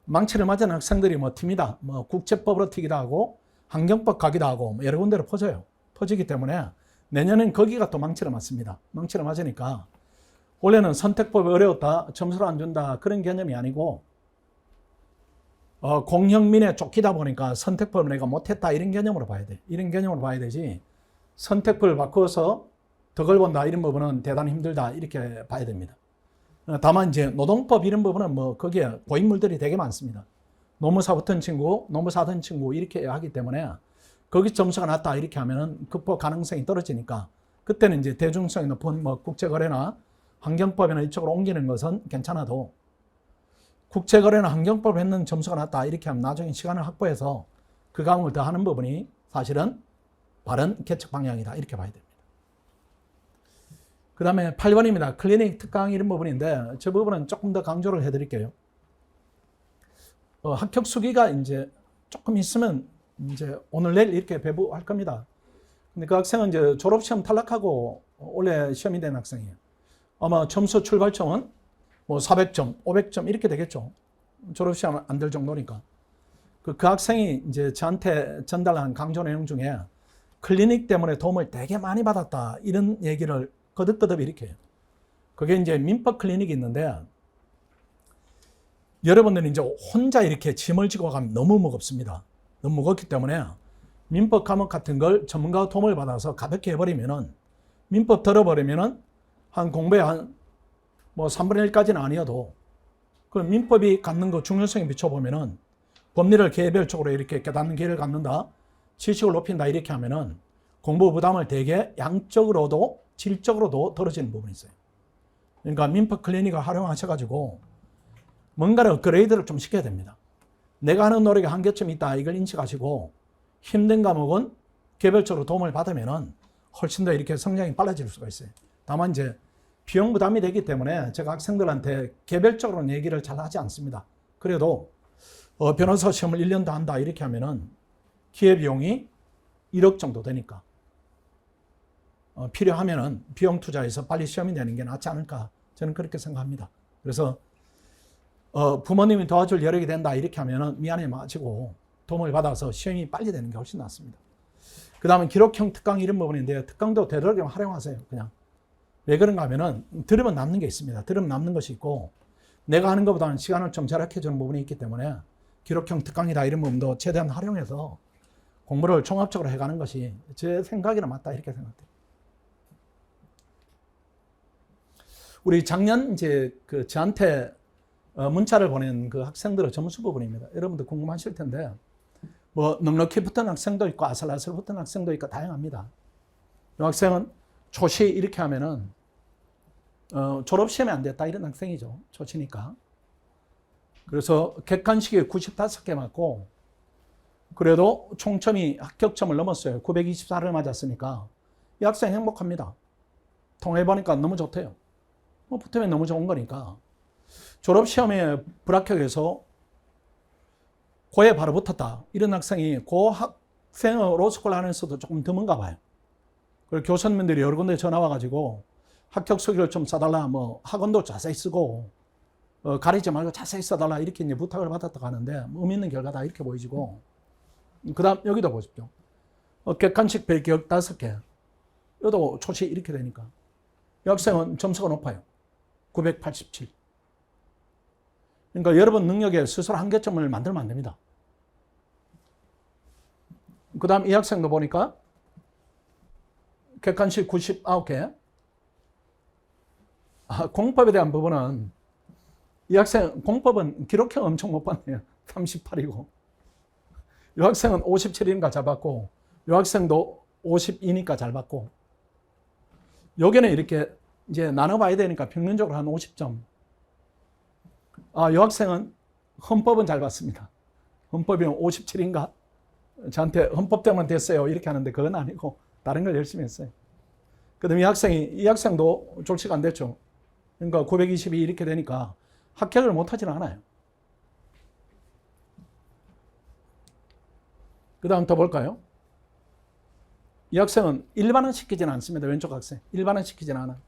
망치를 맞은 학생들이 뭐 튑니다. 뭐 국채법으로 튀기도 하고 환경법 가기도 하고 뭐 여러 군데로 퍼져요. 퍼지기 때문에 내년엔 거기가 또 망치를 맞습니다. 망치를 맞으니까 원래는 선택법이 어려웠다, 점수를 안 준다 그런 개념이 아니고 공형민에 쫓기다 보니까 선택법을 내가 못했다 이런 개념으로 봐야 돼. 이런 개념으로 봐야 되지 선택법을 바꿔서 덕을 본다 이런 부분은 대단히 힘들다 이렇게 봐야 됩니다. 다만 이제 노동법 이런 부분은 뭐 거기에 고인물들이 되게 많습니다. 노무사 붙은 친구, 노무사 든 친구 이렇게 하기 때문에 거기 점수가 낮다 이렇게 하면은 극복 가능성이 떨어지니까 그때는 이제 대중성이 높은 뭐 국제거래나 환경법이나 이쪽으로 옮기는 것은 괜찮아도 국제거래나 환경법을 했는 점수가 낮다 이렇게 하면 나중에 시간을 확보해서 그 과목을 더 하는 부분이 사실은 바른 개척 방향이다 이렇게 봐야 됩니다. 그 다음에 8번입니다. 클리닉 특강 이런 부분인데 저 부분은 조금 더 강조를 해드릴게요. 합격 수기가 이제 조금 있으면 이제 오늘 내일 이렇게 배부할 겁니다. 근데 그 학생은 이제 졸업시험 탈락하고 올해 시험이 된 학생이에요. 아마 점수 출발점은 뭐 400점, 500점 이렇게 되겠죠. 졸업시험 안 될 정도니까. 그 학생이 이제 저한테 전달한 강조 내용 중에 클리닉 때문에 도움을 되게 많이 받았다 이런 얘기를 거듭거듭 일으켜요. 그게 이제 민법 클리닉이 있는데 여러분들이 이제 혼자 이렇게 짐을 지고 가면 너무 무겁습니다. 너무 무겁기 때문에 민법 과목 같은 걸 전문가 도움을 받아서 가볍게 해버리면은 민법 들어버리면은 한 공부에 한 뭐 3분의 1까지는 아니어도 그 민법이 갖는 그 중요성에 비춰보면은 법리를 개별적으로 이렇게 깨닫는 기회를 갖는다, 지식을 높인다 이렇게 하면은 공부 부담을 되게 양적으로도 질적으로도 덜어지는 부분이 있어요. 그러니까 민법 클리닉을 활용하셔가지고 뭔가를 업그레이드를 좀 시켜야 됩니다. 내가 하는 노력에 한계점이 있다 이걸 인식하시고 힘든 과목은 개별적으로 도움을 받으면은 훨씬 더 이렇게 성장이 빨라질 수가 있어요. 다만 이제 비용 부담이 되기 때문에 제가 학생들한테 개별적으로는 얘기를 잘 하지 않습니다. 그래도 변호사 시험을 1년 더 한다 이렇게 하면은 기회비용이 1억 정도 되니까 필요하면은 비용 투자해서 빨리 시험이 되는 게 낫지 않을까 저는 그렇게 생각합니다. 그래서 부모님이 도와줄 여력이 된다 이렇게 하면은 미안해 마시고 도움을 받아서 시험이 빨리 되는 게 훨씬 낫습니다. 그 다음에 기록형 특강 이런 부분인데요. 특강도 되도록이면 활용하세요. 그냥. 왜 그런가 하면은 들으면 남는 게 있습니다. 들으면 남는 것이 있고 내가 하는 것보다는 시간을 좀 절약해 주는 부분이 있기 때문에 기록형 특강이다 이런 부분도 최대한 활용해서 공부를 종합적으로 해가는 것이 제 생각이나 맞다 이렇게 생각돼요. 우리 작년 이제 그 저한테 문자를 보낸 그 학생들의 점수 부분입니다. 여러분들 궁금하실 텐데 뭐 넉넉히 붙은 학생도 있고 아슬아슬 붙은 학생도 있고 다양합니다. 이 학생은 초시 이렇게 하면은 졸업시험에 안 됐다 이런 학생이죠. 초시니까. 그래서 객관식에 95개 맞고 그래도 총점이 합격점을 넘었어요. 924를 맞았으니까 이 학생 행복합니다. 통해보니까 너무 좋대요. 뭐 붙으면 너무 좋은 거니까. 졸업시험에 불합격해서 고에 바로 붙었다. 이런 학생이 고 학생의 로스쿨 안에서도 조금 드문가 봐요. 그리고 교수님들이 여러 군데 전화 와가지고 합격 수기를 좀 써달라, 뭐 학원도 자세히 쓰고 가리지 말고 자세히 써달라 이렇게 이제 부탁을 받았다고 하는데 의미 있는 결과다 이렇게 보이지고 그 다음 여기도 보십시오. 객관식 배격 5개. 이것도 초시 이렇게 되니까 이 학생은 점수가 높아요. 987. 그러니까 여러분 능력에 스스로 한계점을 만들면 안 됩니다. 그 다음 이 학생도 보니까 객관식 99개. 공법에 대한 부분은 이 학생 공법은 기록형 엄청 못 봤네요. 38이고. 이 학생은 57이니까 잘 받고 이 학생도 52니까 잘 받고 여기는 이렇게 이제 나눠봐야 되니까 평균적으로 한 50점. 이 학생은 헌법은 잘 봤습니다. 헌법이 57인가? 저한테 헌법 때문에 됐어요. 이렇게 하는데 그건 아니고 다른 걸 열심히 했어요. 그 다음에 이 학생도 졸지가 안 됐죠. 그러니까 922 이렇게 되니까 합격을 못하지는 않아요. 그 다음 더 볼까요? 이 학생은 일반은 시키지는 않습니다. 왼쪽 학생. 일반은 시키지는 않아.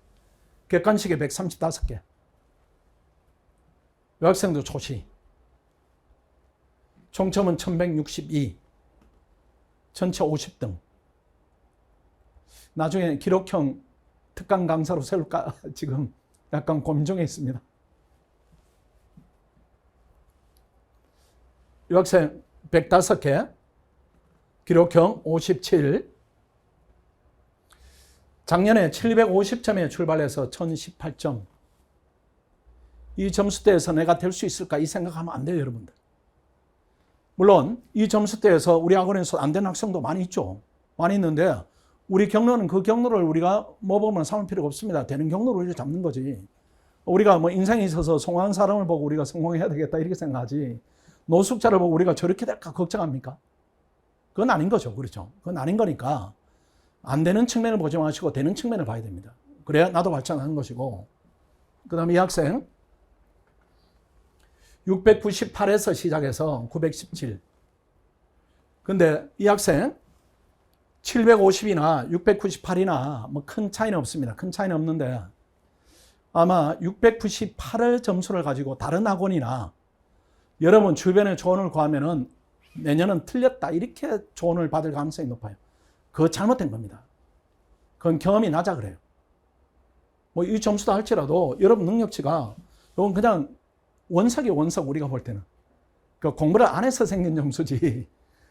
객관식에 135개. 이 학생도 초시. 총점은 1162. 전체 50등. 나중에 기록형 특강 강사로 세울까 지금 약간 고민 중에 있습니다. 이 학생 105개. 기록형 57. 작년에 750점에 출발해서 1018점. 이 점수대에서 내가 될 수 있을까 이 생각하면 안 돼요, 여러분들. 물론 이 점수대에서 우리 학원에서 안 되는 학생도 많이 있죠. 많이 있는데 우리 경로는 그 경로를 우리가 모범을 삼을 필요가 없습니다. 되는 경로를 우리가 잡는 거지. 우리가 뭐 인생에 있어서 성공한 사람을 보고 우리가 성공해야 되겠다 이렇게 생각하지 노숙자를 보고 우리가 저렇게 될까 걱정합니까? 그건 아닌 거죠. 그렇죠. 그건 아닌 거니까 안 되는 측면을 보지 마시고 되는 측면을 봐야 됩니다. 그래야 나도 발전하는 것이고. 그 다음에 이 학생 698에서 시작해서 917. 근데 이 학생 750이나 698이나 뭐 큰 차이는 없습니다. 큰 차이는 없는데 아마 698을 점수를 가지고 다른 학원이나 여러분 주변에 조언을 구하면은 내년은 틀렸다 이렇게 조언을 받을 가능성이 높아요. 그거 잘못된 겁니다. 그건 경험이 낮아 그래요. 뭐 이 점수도 할지라도 여러분 능력치가 이건 그냥 원석이에요. 원석 우리가 볼 때는. 그 공부를 안 해서 생긴 점수지.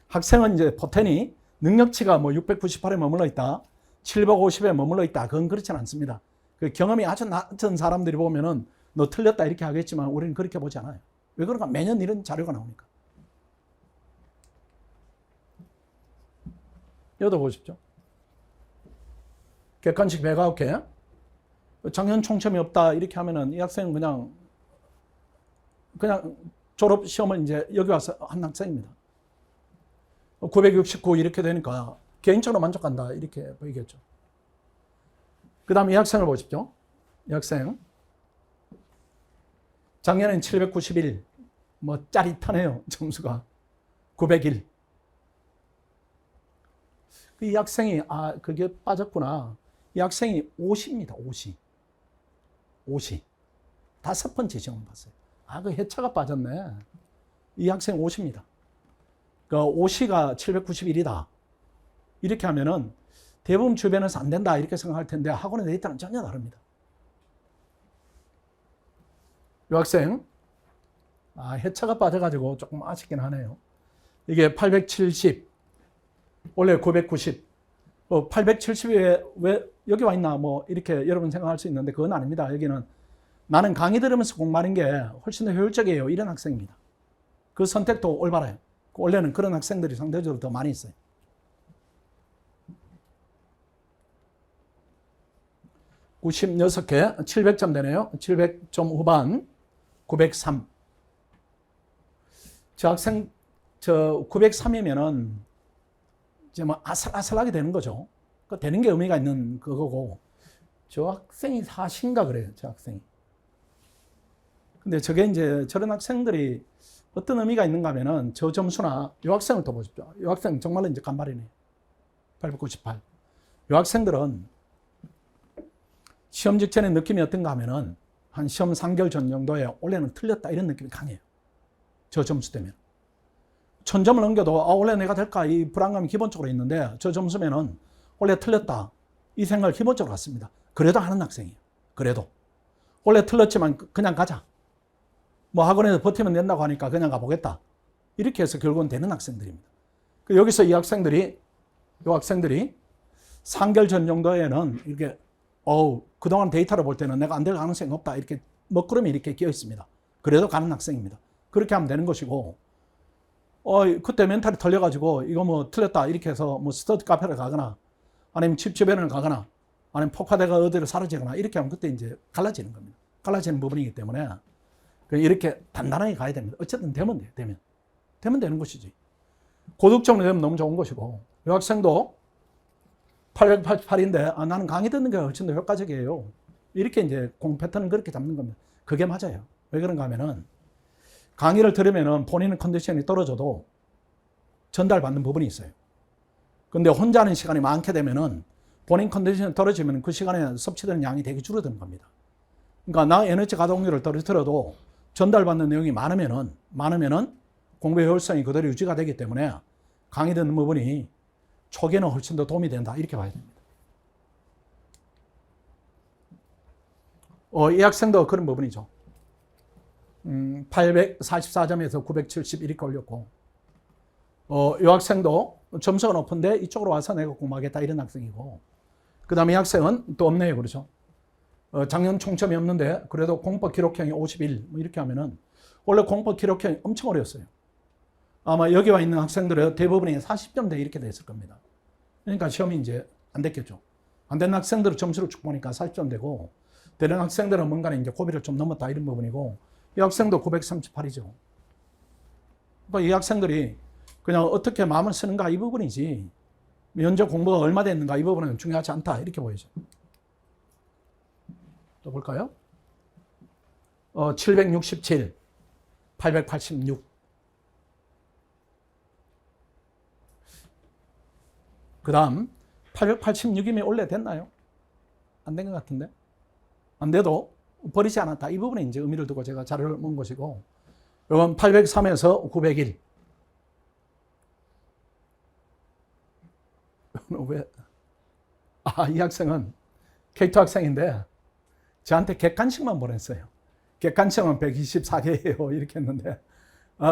학생은 이제 포텐이 능력치가 뭐 698에 머물러 있다. 750에 머물러 있다. 그건 그렇진 않습니다. 그 경험이 아주 낮은 사람들이 보면은 너 틀렸다 이렇게 하겠지만 우리는 그렇게 보지 않아요. 왜 그런가? 매년 이런 자료가 나오니까. 여기도 보십시오. 객관식 109개. 작년 총점이 없다 이렇게 하면은 이 학생은 그냥 졸업 시험을 이제 여기 와서 한 학생입니다. 969 이렇게 되니까 개인적으로 만족한다 이렇게 보이겠죠. 그 다음에 이 학생을 보십시오. 이 학생 작년엔 791 뭐 짜릿하네요. 점수가 901. 이 학생이 그게 빠졌구나. 이 학생이 50입니다. 50. 5번째 시험을 봤어요. 그 해차가 빠졌네. 이 학생 50입니다. 그 OC가 791이다. 이렇게 하면은 대부분 주변에서 안 된다 이렇게 생각할 텐데 학원의 데이터는 전혀 다릅니다. 이 학생 해차가 빠져가지고 조금 아쉽긴 하네요. 이게 870 원래 990 870에 왜 여기 와 있나 뭐 이렇게 여러분 생각할 수 있는데 그건 아닙니다. 여기는 나는 강의 들으면서 공부하는 게 훨씬 더 효율적이에요. 이런 학생입니다. 그 선택도 올바라요. 원래는 그런 학생들이 상대적으로 더 많이 있어요. 96개, 700점 되네요. 700점 후반, 903. 저 학생, 903이면은 이제 뭐 아슬아슬하게 되는 거죠. 그 되는 게 의미가 있는 그거고. 저 학생이 4인가 그래요, 저 학생이. 근데 저게 이제 저런 학생들이 어떤 의미가 있는가 하면은 저 점수나 이 학생을 또 보십시오. 이 학생 정말로 이제 간발이네. 898. 이 학생들은 시험 직전의 느낌이 어떤가 하면은 한 시험 3개월 전 정도에 원래는 틀렸다 이런 느낌이 강해요. 저 점수 때문에. 1000점을 넘겨도 원래 내가 될까 이 불안감이 기본적으로 있는데 저 점수면은 원래 틀렸다 이 생각을 기본적으로 갖습니다. 그래도 하는 학생이에요. 그래도 원래 틀렸지만 그냥 가자. 뭐 학원에서 버티면 된다고 하니까 그냥 가보겠다. 이렇게 해서 결국은 되는 학생들입니다. 여기서 이 학생들이 3개월 전 정도에는 이렇게 그동안 데이터를 볼 때는 내가 안 될 가능성이 없다. 이렇게 먹구름이 이렇게 끼어 있습니다. 그래도 가는 학생입니다. 그렇게 하면 되는 것이고 그때 멘탈이 털려가지고 이거 뭐 틀렸다 이렇게 해서 뭐 스터디 카페를 가거나 아니면 집 주변을 가거나 아니면 폭파대가 어디로 사라지거나 이렇게 하면 그때 이제 갈라지는 겁니다. 갈라지는 부분이기 때문에 이렇게 단단하게 가야 됩니다. 어쨌든 되면 돼요. 되면 되는 것이지. 고득점이 되면 너무 좋은 것이고 이 학생도 888인데 나는 강의 듣는 게 훨씬 더 효과적이에요. 이렇게 이제 공 패턴은 그렇게 잡는 겁니다. 그게 맞아요. 왜 그런가 하면은 강의를 들으면은 본인의 컨디션이 떨어져도 전달받는 부분이 있어요. 근데 혼자 하는 시간이 많게 되면은 본인 컨디션이 떨어지면 그 시간에 섭취되는 양이 되게 줄어드는 겁니다. 그러니까 나 에너지 가동률을 떨어뜨려도 전달받는 내용이 많으면은 공부의 효율성이 그대로 유지가 되기 때문에 강의 듣는 부분이 초기에는 훨씬 더 도움이 된다. 이렇게 봐야 됩니다. 이 학생도 그런 부분이죠. 844점에서 970 이렇게 올렸고 이 학생도 점수가 높은데 이쪽으로 와서 내가 공부하겠다 이런 학생이고 그 다음에 이 학생은 또 없네요. 그렇죠? 작년 총점이 없는데 그래도 공법 기록형이 51 뭐 이렇게 하면은 원래 공법 기록형이 엄청 어려웠어요. 아마 여기 와 있는 학생들은 대부분이 40점대 이렇게 됐을 겁니다. 그러니까 시험이 이제 안 됐겠죠. 안 된 학생들은 점수를 쭉 보니까 40점 되고 되는 학생들은 뭔가는 이제 고비를 좀 넘었다 이런 부분이고 이 학생도 938이죠. 그러니까 이 학생들이 그냥 어떻게 마음을 쓰는가 이 부분이지 면접 공부가 얼마 됐는가 이 부분은 중요하지 않다 이렇게 보이죠. 또 볼까요? 767, 886. 그 다음 886이면 원래 됐나요? 안 된 것 같은데? 안 돼도 버리지 않았다. 이 부분에 이제 의미를 두고 제가 자료를 모은 것이고 이건 803에서 901. 왜? 이 학생은 K2 학생인데 저한테 객관식만 보냈어요. 객관식은 124개예요. 이렇게 했는데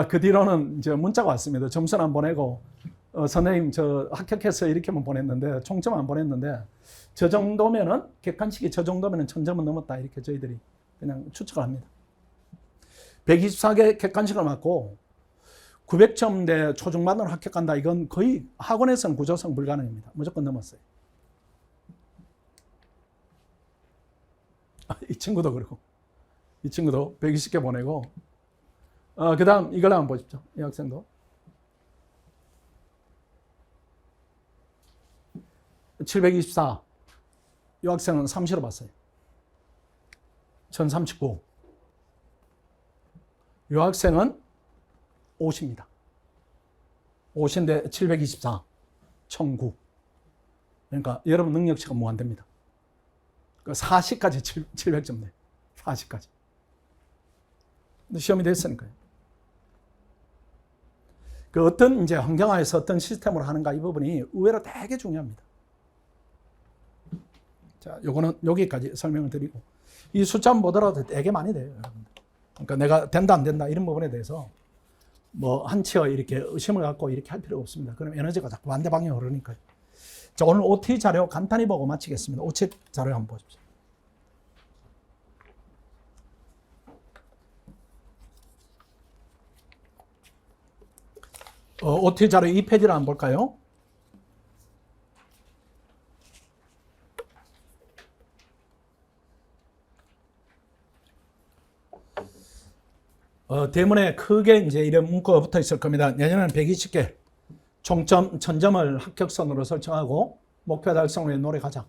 그 뒤로는 이제 문자가 왔습니다. 점수는 안 보내고 선생님 저 합격했어요 이렇게만 보냈는데 총점 안 보냈는데 저 정도면은 객관식이 저 정도면은 1000점은 넘었다 이렇게 저희들이 그냥 추측을 합니다. 124개 객관식을 맞고 900점대 초중반으로 합격한다. 이건 거의 학원에서는 구조성 불가능입니다. 무조건 넘었어요. 이 친구도 그렇고 이 친구도 120개 보내고 그 다음 이걸 한번 보십시오. 이 학생도 724. 이 학생은 30으로 봤어요. 1039. 이 학생은 50입니다. 50인데 724. 1009. 그러니까 여러분 능력치가 무한대입니다. 40까지 700점 돼. 40까지. 근데 시험이 됐으니까요. 그 어떤 이제 환경하에서 어떤 시스템으로 하는가 이 부분이 의외로 되게 중요합니다. 자, 요거는 여기까지 설명을 드리고 이 숫자만 보더라도 되게 많이 돼요, 여러분들. 그러니까 내가 된다 안 된다 이런 부분에 대해서 뭐 한치의 이렇게 의심을 갖고 이렇게 할 필요가 없습니다. 그럼 에너지가 자꾸 반대 방향으로 흐르니까요. 자, 오늘 OT 자료 간단히 보고 마치겠습니다. OT 자료 한번 보십시오. OT 자료 2페이지를 한번 볼까요? 대문에 크게 이제 이런 문구가 붙어 있을 겁니다. 내년에는 120개, 총점 1000점을 합격선으로 설정하고 목표 달성을 위해 노력하자.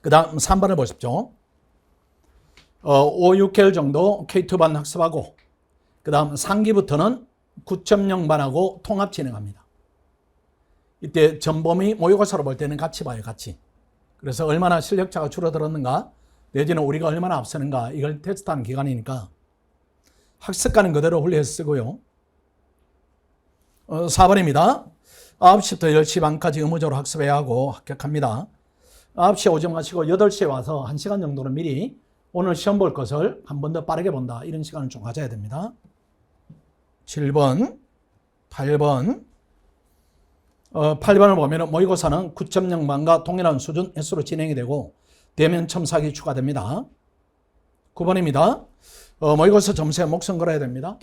그 다음 3번을 보십시오. 5, 6개월 정도 K2반 학습하고 그 다음 3기부터는 9.0반하고 통합 진행합니다. 이때 전범위 모의고사로 볼 때는 같이 봐요, 같이. 그래서 얼마나 실력차가 줄어들었는가 내지는 우리가 얼마나 앞서는가 이걸 테스트하는 기간이니까 학습가는 그대로 훈련해서 쓰고요. 4번입니다. 9시부터 10시 반까지 의무적으로 학습해야 하고 합격합니다. 9시에 오지 마시고 8시에 와서 1시간 정도는 미리 오늘 시험 볼 것을 한 번 더 빠르게 본다. 이런 시간을 좀 가져야 됩니다. 7번, 8번. 8번을 보면 모의고사는 9.0반과 동일한 수준 S로 진행이 되고 대면 첨삭이 추가됩니다. 9번입니다. 모의고사 점수에 목숨 걸어야 됩니다.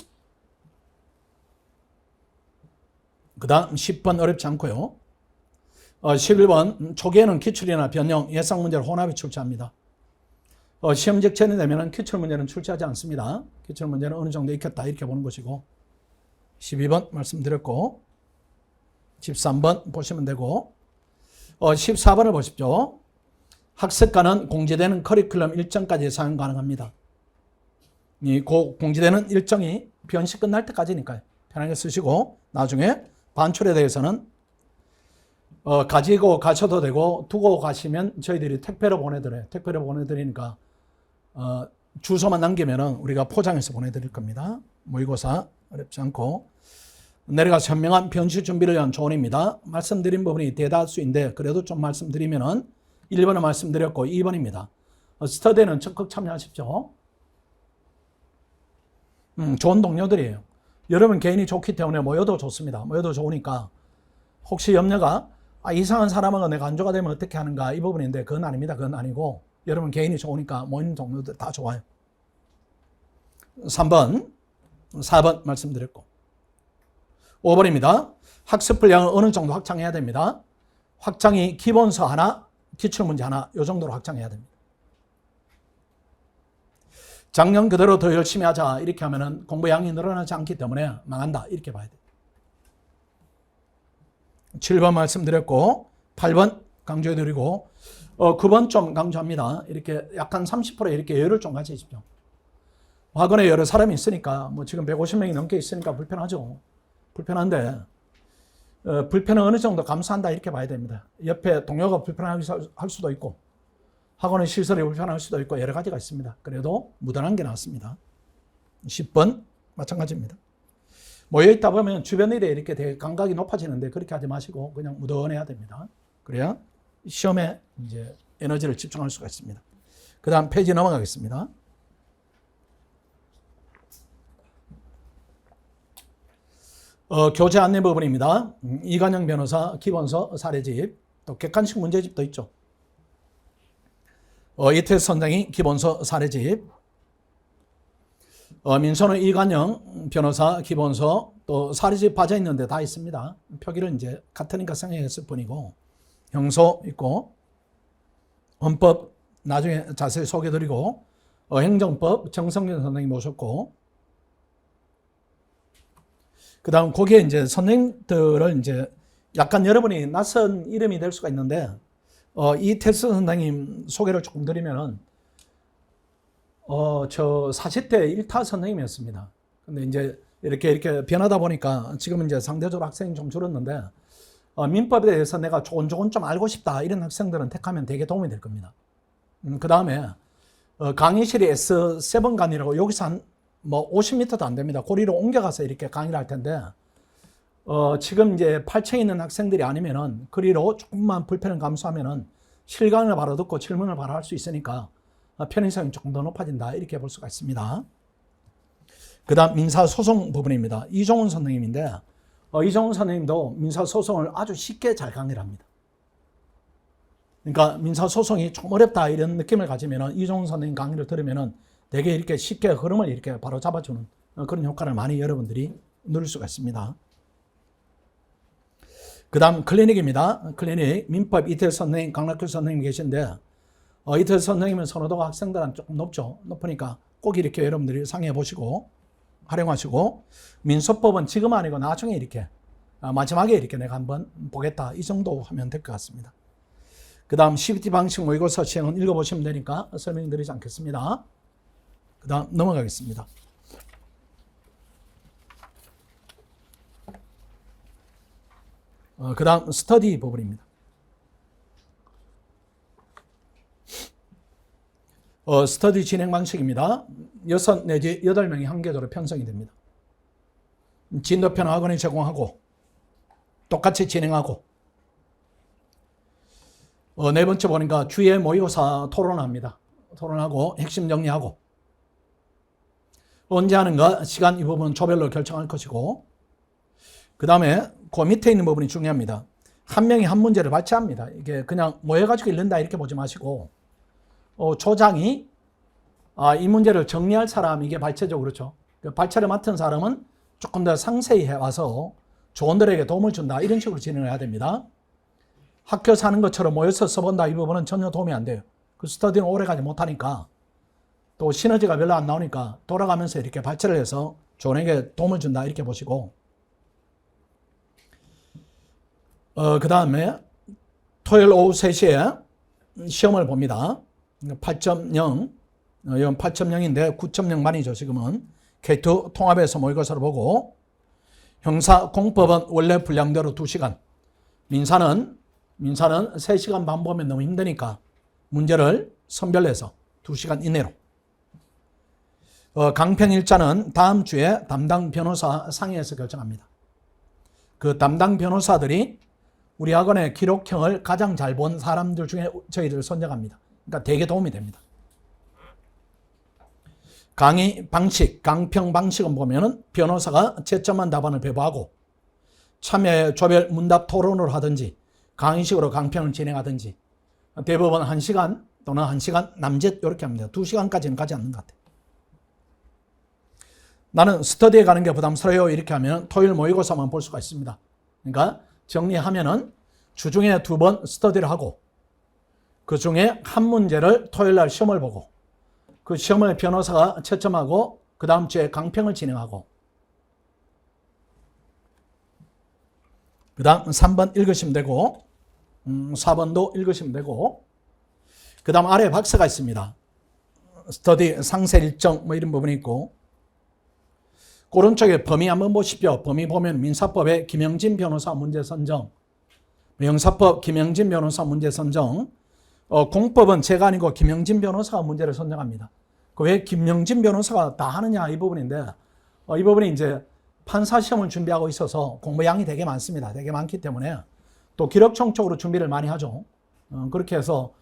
그 다음 10번 어렵지 않고요. 11번 초기에는 기출이나 변형, 예상 문제를 혼합이 출제합니다. 시험 직전이 되면 기출 문제는 출제하지 않습니다. 기출 문제는 어느 정도 익혔다 이렇게 보는 것이고 12번 말씀드렸고 13번 보시면 되고 14번을 보십시오. 학습가는 공지되는 커리큘럼 일정까지 사용 가능합니다. 이 공지되는 일정이 변시 끝날 때까지니까요. 편하게 쓰시고 나중에 반출에 대해서는 가지고 가셔도 되고 두고 가시면 저희들이 택배로 보내드려요. 택배로 보내드리니까 주소만 남기면은 우리가 포장해서 보내드릴 겁니다. 모의고사 어렵지 않고 내려가서 현명한 변시 준비를 위한 조언입니다. 말씀드린 부분이 대다수인데 그래도 좀 말씀드리면은 1번은 말씀드렸고 2번입니다. 스터디는 적극 참여하십시오. 좋은 동료들이에요. 여러분 개인이 좋기 때문에 모여도 좋습니다. 모여도 좋으니까 혹시 염려가 이상한 사람하고 내가 안조가 되면 어떻게 하는가 이 부분인데 그건 아닙니다. 그건 아니고 여러분 개인이 좋으니까 모이는 동료들 다 좋아요. 3번, 4번 말씀드렸고 5번입니다. 학습 분량을 어느 정도 확장해야 됩니다. 확장이 기본서 하나, 기출문제 하나 이 정도로 확장해야 됩니다. 작년 그대로 더 열심히 하자 이렇게 하면은 공부 양이 늘어나지 않기 때문에 망한다 이렇게 봐야 돼요. 7번 말씀드렸고 8번 강조해드리고 9번 좀 강조합니다. 이렇게 약간 30% 이렇게 여유를 좀 가지십시오. 학원에 여러 사람이 있으니까 뭐 지금 150명이 넘게 있으니까 불편하죠. 불편한데 불편은 어느 정도 감수한다 이렇게 봐야 됩니다. 옆에 동료가 불편하게 할 수도 있고 학원의 시설이 불편할 수도 있고 여러 가지가 있습니다. 그래도 무던한 게 낫습니다. 10번 마찬가지입니다. 모여있다 보면 주변 일에 이렇게 되게 감각이 높아지는데 그렇게 하지 마시고 그냥 무던해야 됩니다. 그래야 시험에 이제 에너지를 집중할 수가 있습니다. 그 다음 페이지 넘어가겠습니다. 교재 안내 부분입니다. 이관영 변호사 기본서 사례집, 또 객관식 문제집도 있죠. 이태수 선생이 기본서 사례집, 민선우 이관영 변호사 기본서 또 사례집 빠져 있는데 다 있습니다. 표기를 이제 같으니까 생략했을 뿐이고 형소 있고 헌법 나중에 자세히 소개드리고 행정법 정성균 선생님 모셨고 그 다음 거기에 이제 선생님들을 이제 약간 여러분이 낯선 이름이 될 수가 있는데 이태수 선생님 소개를 조금 드리면은 저 40대 1타 선생님이었습니다. 근데 이제 이렇게 변하다 보니까 지금 이제 상대적으로 학생이 좀 줄었는데 민법에 대해서 내가 조곤조곤 좀 알고 싶다 이런 학생들은 택하면 되게 도움이 될 겁니다. 그 다음에 강의실이 S7관이라고 여기서 한 뭐 50m도 안 됩니다. 고리로 옮겨가서 이렇게 강의를 할 텐데, 지금 이제 8층에 있는 학생들이 아니면은 거리로 조금만 불편을 감수하면은 실강을 바로 듣고 질문을 바로 할 수 있으니까 편의성이 조금 더 높아진다. 이렇게 볼 수가 있습니다. 그 다음 민사소송 부분입니다. 이종훈 선생님인데, 이종훈 선생님도 민사소송을 아주 쉽게 잘 강의를 합니다. 그러니까 민사소송이 좀 어렵다 이런 느낌을 가지면은 이종훈 선생님 강의를 들으면은 되게 이렇게 쉽게 흐름을 이렇게 바로 잡아주는 그런 효과를 많이 여러분들이 누릴 수가 있습니다. 그 다음 클리닉입니다. 클리닉, 민법 이태일 선생님, 강락규 선생님 계신데, 이태일 선생님은 선호도가 학생들한테 조금 높으니까 꼭 이렇게 여러분들이 상의해 보시고 활용하시고, 민소법은 지금 아니고 나중에 이렇게 마지막에 이렇게 내가 한번 보겠다 이 정도 하면 될 것 같습니다. 그 다음 CBT 방식 모의고사 시행은 읽어보시면 되니까 설명드리지 않겠습니다. 그 다음 넘어가겠습니다. 그 다음 스터디 부분입니다. 스터디 진행 방식입니다. 6 내지 8명이 한 계도로 편성이 됩니다. 진도편 학원이 제공하고 똑같이 진행하고, 네 번째 보니까 주에 모의고사 토론합니다. 토론하고 핵심 정리하고, 언제 하는가 시간 이 부분 조별로 결정할 것이고, 그 다음에 그 밑에 있는 부분이 중요합니다. 한 명이 한 문제를 발췌합니다. 이게 그냥 모여가지고 읽는다 이렇게 보지 마시고, 조장이 이 문제를 정리할 사람, 이게 발췌죠. 그렇죠. 발췌를 맡은 사람은 조금 더 상세히 해와서 조원들에게 도움을 준다 이런 식으로 진행을 해야 됩니다. 학교 사는 것처럼 모여서 써본다 이 부분은 전혀 도움이 안 돼요. 그 스터디는 오래가지 못하니까, 또 시너지가 별로 안 나오니까 돌아가면서 이렇게 발췌를 해서 조원에게 도움을 준다 이렇게 보시고, 그 다음에 토요일 오후 3시에 시험을 봅니다. 8.0, 이건 8.0인데 9.0만이죠. 지금은 K2 통합해서 모의고사를 보고, 형사 공법은 원래 분량대로 2시간, 민사는 3시간 반 보면 너무 힘드니까 문제를 선별해서 2시간 이내로. 강평 일자는 다음 주에 담당 변호사 상의해서 결정합니다. 그 담당 변호사들이 우리 학원의 기록형을 가장 잘 본 사람들 중에 저희를 선정합니다. 그러니까 되게 도움이 됩니다. 강의 방식, 강평 방식은 보면은 변호사가 채점한 답안을 배부하고 참여의 조별 문답 토론을 하든지 강의식으로 강평을 진행하든지, 대부분 1시간 또는 1시간 남짓 이렇게 합니다. 2시간까지는 가지 않는 것 같아요. 나는 스터디에 가는 게 부담스러워요 이렇게 하면 토요일 모의고사만 볼 수가 있습니다. 그러니까 정리하면은 주중에 2번 스터디를 하고, 그 중에 한 문제를 토요일 날 시험을 보고, 그 시험을 변호사가 채점하고 그 다음 주에 강평을 진행하고, 그 다음 3번 읽으시면 되고, 4번도 읽으시면 되고, 그 다음 아래 박스가 있습니다. 스터디 상세 일정 뭐 이런 부분이 있고, 오른쪽에 범위 한번 보십시오. 범위 보면 민사법의 김영진 변호사 문제 선정, 형사법 김영진 변호사 문제 선정, 공법은 제가 아니고 김영진 변호사가 문제를 선정합니다. 왜 김영진 변호사가 다 하느냐 이 부분인데, 이 부분이 이제 판사 시험을 준비하고 있어서 공부량이 되게 많습니다. 되게 많기 때문에 또 기록청 쪽으로 준비를 많이 하죠. 그렇게 해서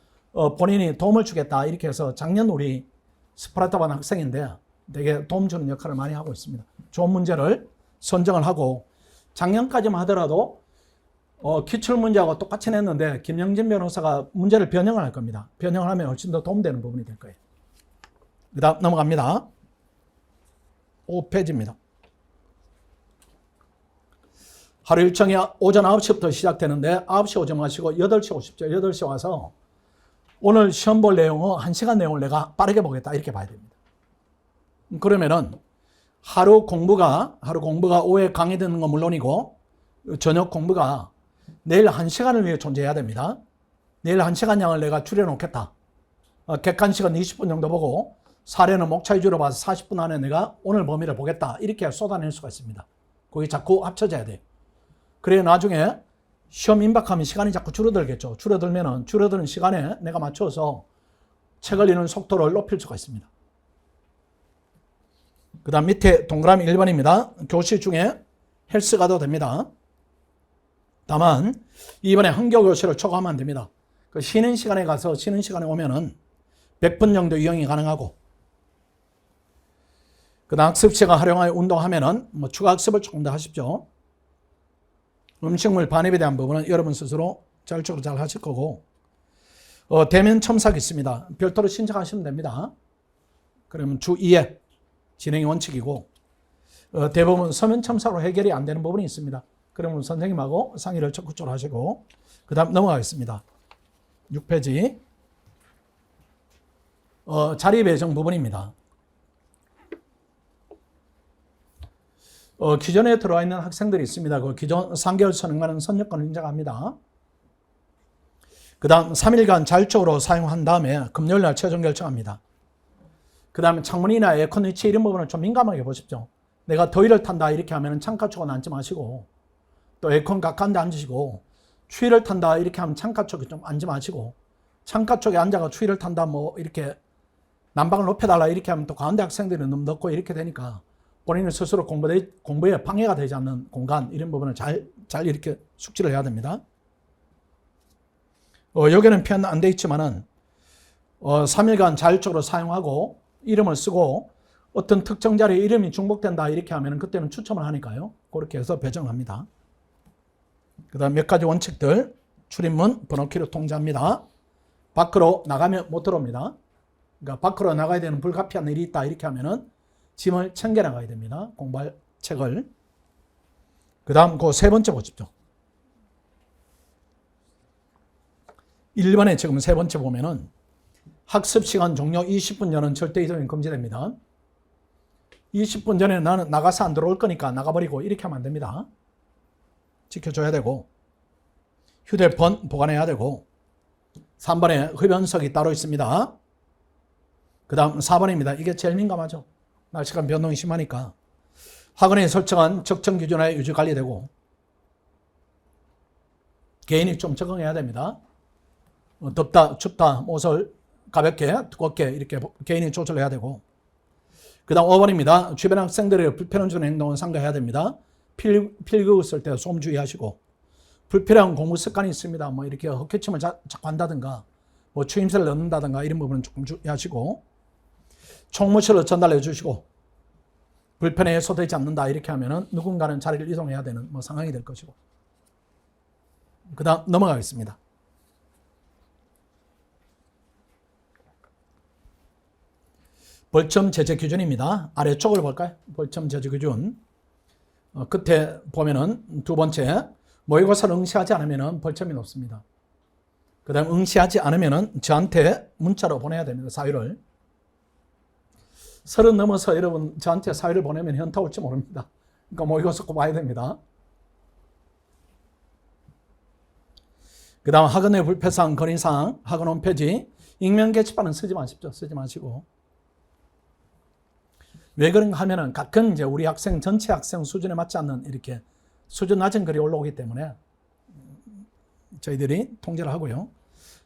본인이 도움을 주겠다 이렇게 해서 작년 우리 스파르타반 학생인데 되게 도움 주는 역할을 많이 하고 있습니다. 좋은 문제를 선정을 하고, 작년까지만 하더라도 기출문제하고 똑같이 냈는데 김영진 변호사가 문제를 변형을 할 겁니다. 변형을 하면 훨씬 더 도움되는 부분이 될 거예요. 그 다음 넘어갑니다. 5페이지입니다. 하루 일정이 오전 9시부터 시작되는데 9시 오지 마시고 8시 오십시오. 8시 와서 오늘 시험 볼 내용을 1시간 내용을 내가 빠르게 보겠다 이렇게 봐야 됩니다. 그러면은 하루 공부가 오후에 강의 듣는 건 물론이고 저녁 공부가 내일 1시간을 위해 존재해야 됩니다. 내일 1시간 양을 내가 줄여놓겠다. 객관식은 20분 정도 보고 사례는 목차위주로 봐서 40분 안에 내가 오늘 범위를 보겠다. 이렇게 쏟아낼 수가 있습니다. 거기 자꾸 합쳐져야 돼요. 그래야 나중에 시험 임박하면 시간이 자꾸 줄어들겠죠. 줄어들면은 줄어드는 시간에 내가 맞춰서 책을 읽는 속도를 높일 수가 있습니다. 그 그 다음 밑에 동그라미 1번입니다. 교실 중에 헬스 가도 됩니다. 다만 이번에 한교 교실을 초과하면 안 됩니다. 그 쉬는 시간에 가서 쉬는 시간에 오면은 100분 정도 이용이 가능하고, 그 다음 학습 시간 활용하여 운동하면은 뭐 추가 학습을 조금 더 하십시오. 음식물 반입에 대한 부분은 여러분 스스로 자율적으로 잘 하실 거고, 대면 첨삭이 있습니다. 별도로 신청하시면 됩니다. 그러면 주 2회 진행이 원칙이고, 대부분 서면 첨삭으로 해결이 안 되는 부분이 있습니다. 그러면 선생님하고 상의를 적극적으로 하시고, 그 다음 넘어가겠습니다. 6페이지. 자리 배정 부분입니다. 기존에 들어와 있는 학생들이 있습니다. 그 기존 3개월 선행과는 선역권을 인정합니다. 그 다음 3일간 자율적으로 사용한 다음에 금요일 날 최종 결정합니다. 그 다음에 창문이나 에어컨 위치 이런 부분을 좀 민감하게 보십시오. 내가 더위를 탄다 이렇게 하면 창가 쪽은 앉지 마시고, 또 에어컨 가까운 데 앉으시고, 추위를 탄다 이렇게 하면 창가 쪽에 좀 앉지 마시고, 창가 쪽에 앉아가 추위를 탄다 뭐 이렇게 난방을 높여달라 이렇게 하면 또 가운데 학생들이 너무 덥고 이렇게 되니까 본인은 스스로 공부에 방해가 되지 않는 공간 이런 부분을 잘 이렇게 숙지를 해야 됩니다. 여기는 표현 안 돼 있지만은 3일간 자율적으로 사용하고 이름을 쓰고 어떤 특정 자리에 이름이 중복된다 이렇게 하면 그때는 추첨을 하니까요. 그렇게 해서 배정합니다. 그 다음 몇 가지 원칙들. 출입문 번호키로 통제합니다. 밖으로 나가면 못 들어옵니다. 그러니까 밖으로 나가야 되는 불가피한 일이 있다 이렇게 하면은 짐을 챙겨 나가야 됩니다. 공부할 책을. 그 다음 그 세 번째 보십시오. 1번에 지금 세 번째 보면은 학습 시간 종료 20분 전은 절대 이동이 금지됩니다. 20분 전에 나는 나가서 안 들어올 거니까 나가버리고 이렇게 하면 안 됩니다. 지켜줘야 되고, 휴대폰 보관해야 되고, 3번에 흡연석이 따로 있습니다. 그 다음 4번입니다. 이게 제일 민감하죠. 날씨가 변동이 심하니까. 학원에 설정한 적정 기준에 유지 관리되고, 개인이 좀 적응해야 됩니다. 덥다, 춥다, 옷을 가볍게, 두껍게 이렇게 개인이 조절해야 되고, 그 다음 5번입니다. 주변 학생들의 불편한 주는 행동은 삼가해야 됩니다. 필기 쓸 때 소음 주의하시고, 불필요한 공부 습관이 있습니다. 뭐 이렇게 헛기침을 자꾸 한다든가, 뭐 추임새를 넣는다든가 이런 부분은 조금 주의하시고, 총무실로 전달해 주시고, 불편에 해소되지 않는다 이렇게 하면은 누군가는 자리를 이동해야 되는 뭐 상황이 될 것이고. 그 다음 넘어가겠습니다. 벌점 제재 기준입니다. 아래쪽을 볼까요? 벌점 제재 기준. 끝에 보면은 두 번째, 모의고사를 응시하지 않으면 벌점이 높습니다. 그 다음 응시하지 않으면 저한테 문자로 보내야 됩니다. 사유를. 30 넘어서 여러분 저한테 사유를 보내면 현타 올지 모릅니다. 그러니까 모의고사 꼭 봐야 됩니다. 그 다음 학원 내 불편사항, 건의사항, 학원 홈페이지, 익명 게시판은 쓰지 마십시오. 쓰지 마시고. 왜 그런가 하면은 가끔 이제 우리 학생 전체 학생 수준에 맞지 않는 이렇게 수준 낮은 글이 올라오기 때문에 저희들이 통제를 하고요.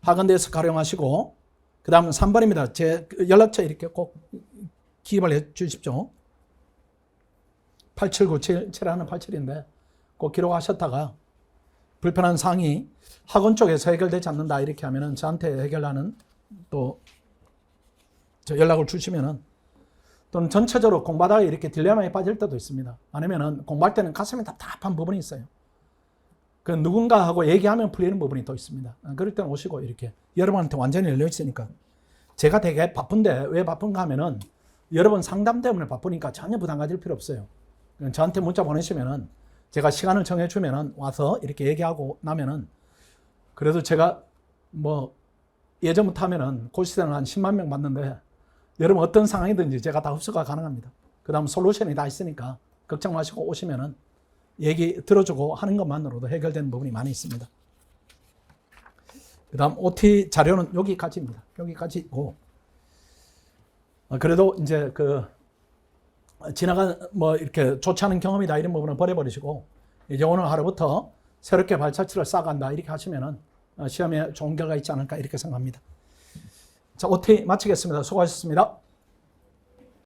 학원대에서 활용하시고, 그 다음 3번입니다. 제 연락처 이렇게 꼭 기입을 해 주십시오. 8797 87인데 꼭 기록하셨다가 불편한 사항이 학원 쪽에서 해결되지 않는다 이렇게 하면은 저한테 해결하는 또 저 연락을 주시면은, 또는 전체적으로 공부하다가 이렇게 딜레마에 빠질 때도 있습니다. 아니면은 공부할 때는 가슴이 답답한 부분이 있어요. 그 누군가하고 얘기하면 풀리는 부분이 또 있습니다. 그럴 때는 오시고 이렇게 여러분한테 완전히 열려 있으니까. 제가 되게 바쁜데 왜 바쁜가 하면은 여러분 상담 때문에 바쁘니까 전혀 부담 가질 필요 없어요. 저한테 문자 보내시면은 제가 시간을 정해주면은 와서 이렇게 얘기하고 나면은, 그래도 제가 뭐 예전부터 하면은 고시생을 한 10만 명 봤는데 여러분 어떤 상황이든지 제가 다 흡수가 가능합니다. 그 다음 솔루션이 다 있으니까 걱정 마시고 오시면은 얘기 들어주고 하는 것만으로도 해결되는 부분이 많이 있습니다. 그 다음 OT 자료는 여기까지입니다. 여기까지고, 그래도 이제 그 지나간 뭐 이렇게 좋지 않은 경험이다 이런 부분은 버려버리시고, 이제 오늘 하루부터 새롭게 발자취를 쌓아간다 이렇게 하시면은 시험에 좋은 결과 있지 않을까 이렇게 생각합니다. 자, OT 마치겠습니다. 수고하셨습니다.